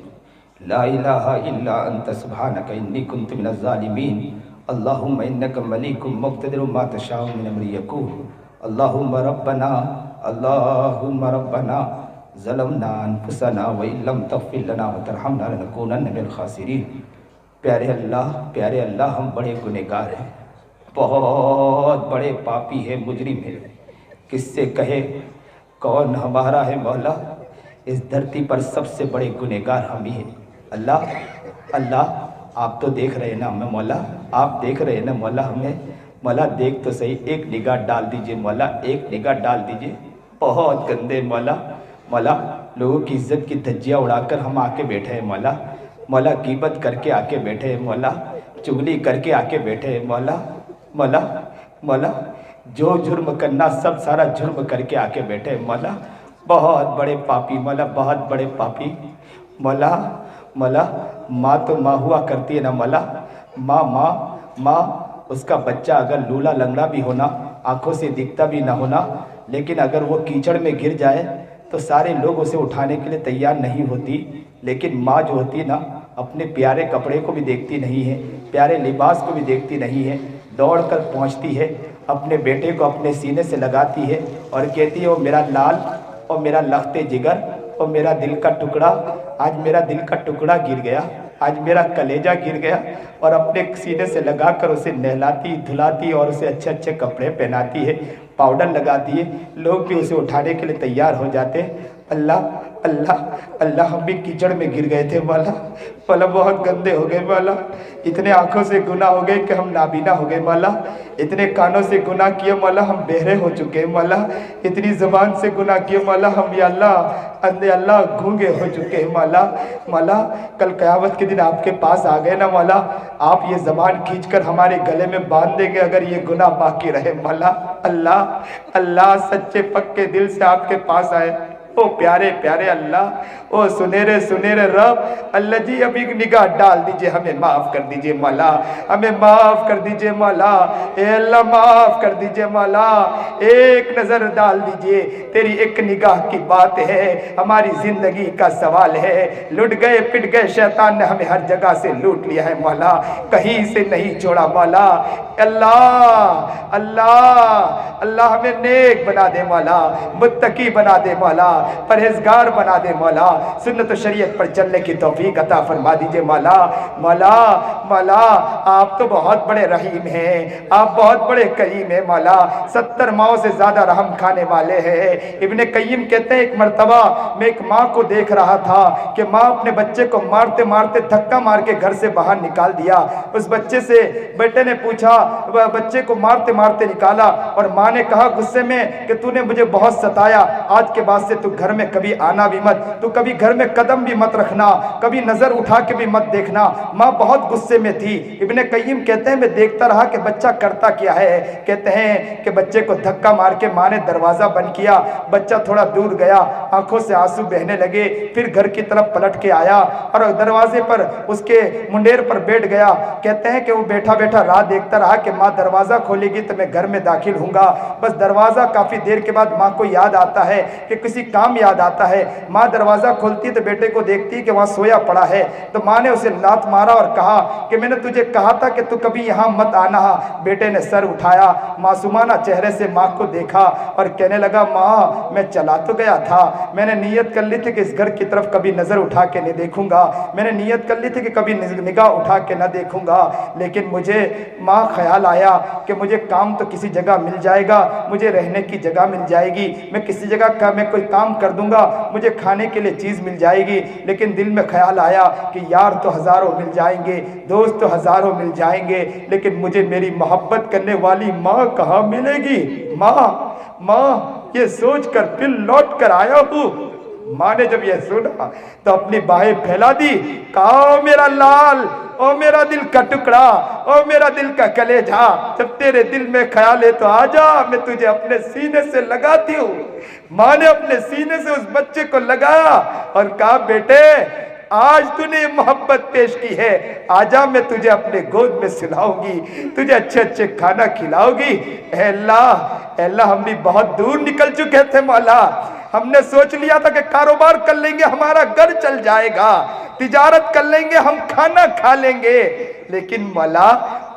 ला इलाहा इल्ला अंत सुब्हानका इन्नी कुन्तु मिनज़ ज़ालिमीन, अल्लाहुम्मा इन्नका मलीकुम मुक़्तदिरुम मा तशाउ मिन अम्रि यकून, अल्लाहुम्मा रब्बना ज़लमना अनफुसना व इल्लम तग़फ़िर लना व तरहमना लनकूनन्न मिनल ख़ासिरीन। प्यारे अल्लाह, हम बड़े गुनहगार हैं, बहुत बड़े पापी हैं, मुजरिम हैं। किससे कहे कौन हमारा है मौला, इस धरती पर सबसे बड़े गुनहगार हम ही हैं। अल्लाह आप तो देख रहे हैं ना हमें मौला, आप देख रहे हैं ना मौला हमें, मौला देख तो सही, एक निगाह डाल दीजिए मौला, एक निगाह डाल दीजिए। बहुत गंदे मौला, लोगों की इज्जत की धज्जियाँ उड़ाकर हम आके बैठे हैं मौला, ग़ीबत करके आके बैठे हैं मौला, चुगली करके आके बैठे हैं मौला, जो जुर्म करना सब सारा जुर्म करके आके बैठे हैं मौला। बहुत बड़े पापी मौला, बहुत बड़े पापी मौला। माँ तो माँ हुआ करती है ना मौला, माँ उसका बच्चा अगर लूला लंगड़ा भी होना, आंखों से दिखता भी ना होना, लेकिन अगर वो कीचड़ में गिर जाए तो सारे लोग उसे उठाने के लिए तैयार नहीं होती। लेकिन माँ जो होती है ना, अपने प्यारे कपड़े को भी देखती नहीं है, प्यारे लिबास को भी देखती नहीं है, दौड़ कर पहुँचती है, अपने बेटे को अपने सीने से लगाती है और कहती है, ओ मेरा लाल और मेरा लख्ते जिगर और मेरा दिल का टुकड़ा, आज मेरा दिल का टुकड़ा गिर गया, आज मेरा कलेजा गिर गया। और अपने सीने से लगाकर उसे नहलाती धुलाती और उसे अच्छे अच्छे कपड़े पहनाती है, पाउडर लगाती है, लोग भी उसे उठाने के लिए तैयार हो जाते हैं। अल्लाह हम भी कीचड़ में गिर गए थे मौला, बहुत गंदे हो गए मौला, इतने आँखों से गुनाह हो गए कि हम नाबीना हो गए मौला, इतने कानों से गुनाह किए मौला हम बहरे हो चुके हैं मौला, इतनी ज़बान से गुनाह किए मौला हम या अल्लाह गूंगे हो चुके हैं मौला। कल क़यामत के दिन आपके पास आ गए ना मौला, आप ये ज़बान खींच कर हमारे गले में बांध देंगे अगर ये गुनाह बाकी रहे मौला। अल्लाह सच्चे पक्के दिल से आपके पास आए, ओ प्यारे प्यारे अल्लाह, ओ सुनेरे सुनेरे रब, अल्लाह जी अभी निगाह डाल दीजिए, हमें माफ़ कर दीजिए मौला, हमें माफ़ कर दीजिए मौला, ए अल्लाह माफ़ कर दीजिए मौला, एक नज़र डाल दीजिए, तेरी एक निगाह की बात है, हमारी ज़िंदगी का सवाल है। लुट गए पिट गए, शैतान ने हमें हर जगह से लूट लिया है मौला, कहीं से नहीं छोड़ा मौला। अल्लाह हमें नेक बना दे मौला, मुत्तकी बना दे मौला, परहेजगार बना दे मौला, सुन्नत व शरीयत पर चलने की तौफीक अता फरमा दीजिए मौला। आप तो बहुत बड़े रहीम हैं, आप बहुत बड़े करीम हैं मौला, 70 माओं से ज़्यादा रहम खाने वाले हैं। इब्ने कय्यिम कहते हैं, एक मर्तबा मैं एक माँ को देख रहा था कि माँ अपने बच्चे को मारते मारते धक्का मार के घर से बाहर निकाल दिया। उस बच्चे से बेटे ने पूछा, बच्चे को मारते मारते निकाला, और माँ ने कहा गुस्से में कि तूने मुझे बहुत सताया, आज के बाद से तू घर में कभी आना भी मत, तू कभी घर में कदम भी मत रखना, कभी नजर उठा के भी मत देखना। माँ बहुत गुस्से में थी। इब्ने कय्यिम कहते हैं, मैं देखता रहा कि बच्चा करता क्या है। कहते हैं कि बच्चे को धक्का मार के माँ ने दरवाजा बंद किया, बच्चा थोड़ा दूर गया, आंखों से आंसू बहने लगे, फिर घर की तरफ पलट के आया और दरवाजे पर उसके मुंडेर पर बैठ गया। कहते हैं कि वो बैठा बैठा राह देखता रहा कि माँ दरवाजा खोलेगी तो मैं घर में दाखिल हूँगा। बस दरवाजा, काफी देर के बाद माँ को याद आता है कि किसी काम काम याद आता है। माँ दरवाज़ा खोलती है तो बेटे को देखती है कि वहाँ सोया पड़ा है, तो माँ ने उसे लात मारा और कहा कि मैंने तुझे कहा था कि तू कभी यहाँ मत आना। बेटे ने सर उठाया, मासूमाना चेहरे से माँ को देखा और कहने लगा, माँ मैं चला तो गया था, मैंने नीयत कर ली थी कि इस घर की तरफ कभी नज़र उठा के नहीं देखूंगा, मैंने नीयत कर ली थी कि कभी निगाह उठा के ना देखूंगा, लेकिन मुझे माँ ख्याल आया कि मुझे काम तो किसी जगह मिल जाएगा, मुझे रहने की जगह मिल जाएगी, मैं किसी जगह का मैं कोई काम कर दूंगा, मुझे खाने के लिए चीज़ मिल जाएगी। लेकिन दिल में ख्याल आया कि यार तो हज़ारों मिल जाएंगे, दोस्त तो हज़ारों मिल जाएंगे, लेकिन मुझे मेरी मोहब्बत करने वाली माँ कहाँ मिलेगी। माँ ये सोच कर फिर लौट कर आया हूँ। माँ ने जब यह सुना तो अपनी बाहें फैला दी, कहा, मेरा लाल, ओ मेरा दिल का टुकड़ा, ओ मेरा दिल का कलेजा, जब तेरे दिल में ख्याल है तो आजा, मैं तुझे अपने सीने से लगाती हूँ। माँ ने अपने सीने से उस बच्चे को लगाया और कहा, बेटे आज तूने मोहब्बत पेश की है, आजा मैं तुझे अपने गोद में सुलाऊंगी, तुझे अच्छे अच्छे खाना खिलाऊंगी। अल्लाह हम भी बहुत दूर निकल चुके थे मौला, हमने सोच लिया था कि कारोबार कर लेंगे हमारा घर चल जाएगा, तिजारत कर लेंगे हम खाना खा लेंगे, लेकिन मौला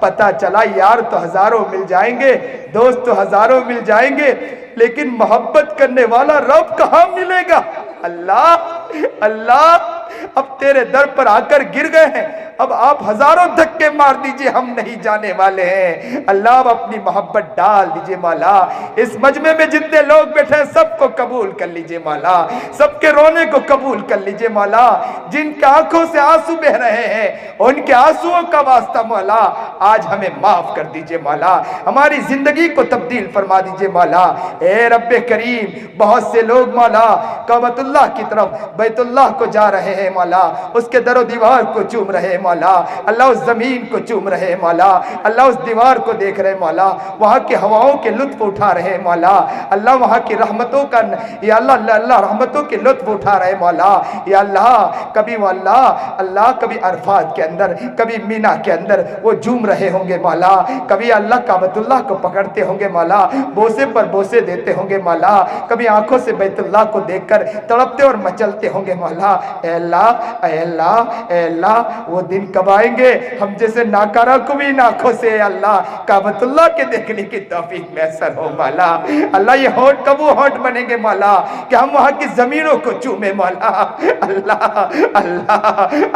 पता चला यार तो हज़ारों मिल जाएंगे, दोस्त तो हज़ारों मिल जाएंगे, लेकिन मोहब्बत करने वाला रब कहाँ मिलेगा। अल्लाह अब तेरे दर पर आकर गिर गए हैं, अब आप हज़ारों धक्के मार दीजिए, हम नहीं जाने वाले हैं। अल्लाह अब अपनी मोहब्बत डाल दीजिए मौला, इस मजमे में जितने लोग बैठे हैं सबको कबूल कर लीजिए मौला, सबके रोने को कबूल कर लीजिए मौला, जिनके आंखों से आंसू बह रहे हैं उनके आंसुओं का वास्ता मौला आज हमें माफ कर दीजिए मौला, हमारी जिंदगी को तब्दील फरमा दीजिए मौला। ए रब्बे करीम, बहुत से लोग मौला काबतुल्लाह की तरफ, बैतुल्लाह को जा रहे हैं मौला, उसके दरो दीवार को चूम रहे हैं मौला, अल्लाह उस जमीन को चूम रहे हैं मौला, अल्लाह उस दीवार को देख रहे हैं मौला, वहाँ की हवाओं के लुत्फ उठा रहे हैं मौला, अल्लाह वहाँ की रहमतों का, या अल्लाह रहमतों के लुत्फ उठा रहे हैं मौला। या अल्लाह कभी अल्लाह कभी अरफात के अंदर, कभी मीना के अंदर वो झूम रहे होंगे मौला, कभी अल्लाह काबतुल्लाह को पकड़ते होंगे मौला, बोसे पर बोसे देते होंगे मौला, कभी आंखों से बैतुल्लाह को देखकर तड़पते और मचलते होंगे मौला। अल्लाह वो दिन कब आएंगे हम जैसे नाकारा को भी आंखों से अल्लाह काबतुल्लाह के देखने की तौफीक मैसर हो मौला। अल्लाह ये होंठ कब वो होंठ बनेंगे मौला कि हम वहाँ की जमीनों को चूमे मौला। अल्लाह अल्लाह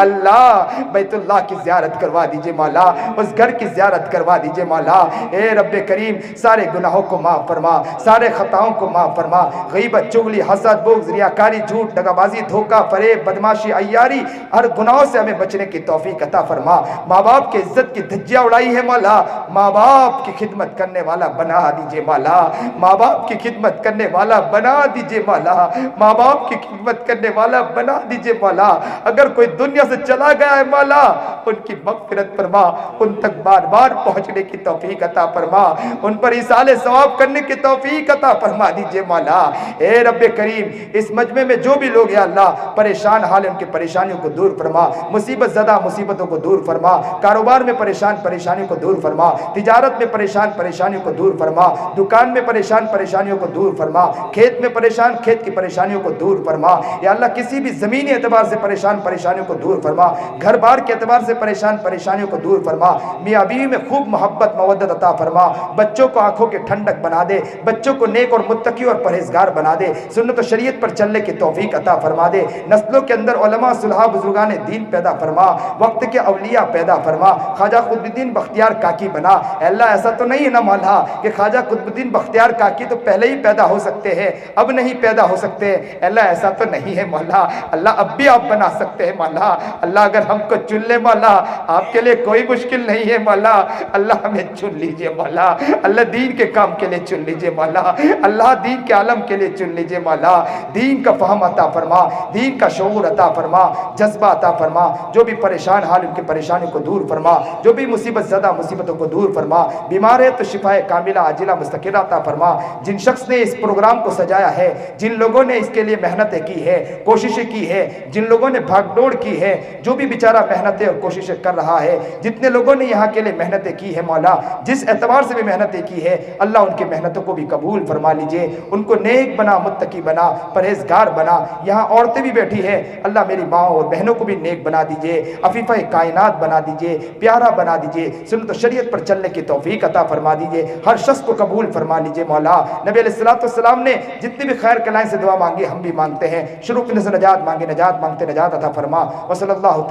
अल्लाह बैतुल्लाह की ज़ियारत करवा दीजिए मौला, उस घर की ज़ियारत करवा दीजिए मौला। ए रब्बे करीम, सारे गुनाहों को माफ़ फरमा, सारे खताओं को माफ़ फरमा, गीबत, चुगली, हसद, बुग़्ज़, रियाकारी, झूठ, दगाबाजी, धोखा, फरेब, बदमाशी, अय्यारी, हर गुनाहों से हमें बचने की तौफीक अता फरमा। माँ बाप की इज्जत की धज्जियाँ उड़ाई है मौला, माँ बाप की खिदमत करने वाला बना दीजिए मौला, माँ बाप की खिदमत करने वाला बना दीजिए मौला, माँ बाप की खिदमत करने वाला बना दीजिए मौला। अगर कोई दुनिया से चला गया है मौला, उनकी मग़फ़िरत फरमा, उन तक बार बार पहुँचने की तौफीक अता फरमा, उन पर इसाले सवाब करने की तौफीक अता फरमा दीजिए मौला। ए रब्बे करीम, इस मजमे में जो भी लोग या अल्लाह परेशान हाल है, उनकी परेशानियों को दूर फरमा, मुसीबत ज़दा मुसीबतों को दूर फरमा, कारोबार में परेशान परेशानियों को दूर फरमा, तिजारत में परेशान परेशानियों को दूर फरमा, दुकान में परेशान परेशानियों को दूर फरमा, खेत में परेशान खेत की परेशानियों को दूर फरमा। या अल्लाह किसी भी ज़मीनी एतबार से परेशान परेशानियों को दूर फरमा, घर बार के एतबार से परेशान परेशानियों को दूर फरमा, मियाँ बीवी में खूब मोहब्बत मवद्दत अता फरमा, बच्चों को आंखों के ठंडक बना दे, बच्चों को नेक और मुत्तकी और परहेजगार बना दे, सुन्नत और शरीयत पर चलने की तौफीक अता फरमा दे, नस्लों के अंदर उलमा सुलहा बुजुर्गान दीन पैदा फरमा, वक्त के अवलिया पैदा फरमा, ख्वाजा कुतुबुद्दीन बख्तियार काकी बना। अल्लाह ऐसा तो नहीं है ना मौला कि ख्वाजा कुतुबुद्दीन बख्तियार काकी तो पहले ही पैदा हो सकते हैं, अब नहीं पैदा हो सकते। अल्लाह ऐसा तो नहीं है मौला, अल्लाह अब भी आप बना सकते हैं मौला। अल्लाह अगर हमको चुन ले मौला, आपके लिए कोई मुश्किल नहीं है मौला। अल्लाह हमें चुन लीजिए मौला, अल्लाह दीन के काम के लिए चुन लीजिए मौला, अल्लाह दीन के आलम के लिए चुन लीजिए मौला। दीन का फहम अता फरमा, दीन का शऊर अता फरमा, जज्बा अता फरमा। जो भी परेशान परेशान हाल उनकी परेशानी को दूर फरमा, जो भी मुसीबत ज़दा मुसीबतों को दूर फरमा, बीमार है तो शिफाए कामिला आजिला मुस्तकिर अता फरमा। जिन शख्स ने इस प्रोग्राम को सजाया है, जिन लोगों ने इसके लिए मेहनतें की है, कोशिशें की है, जिन लोगों ने भागदौड़ की है, जो भी बेचारा मेहनतें और कोशिशें कर रहा है, जितने लोगों ने यहाँ के लिए मेहनतें की है मौला, जिस एतबार से भी मेहनतें की है अल्लाह उनकी मेहनतों को भी कबूल फरमा लीजिए, उनको नेक बना, मुत्तकी बना, परहेजगार बना। यहाँ औरतें भी बैठी है, अल्लाह मेरी माँ और बहनों को भी नेक बना दीजिए, अफीफ़ा कायनात बना दीजिए, प्यारा बना दीजिए, सुन्नत शरीयत पर चलने की तौफीक अता फरमा दीजिए, हर शख्स को कबूल फरमा लीजिए मौला। नबी अलैहिस्सलाम ने जितनी भी खैर कलाएं से दुआ मांगी हम भी मांगते हैं, शुरू करने से नजात मांगे, नजात मांगते नजात अता फरमा। वसल्लल्लाहु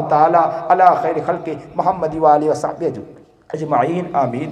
ताला अला खैर खल्क़ि मुहम्मद व आलिहि व सहबिहि अजमईन, आमीन।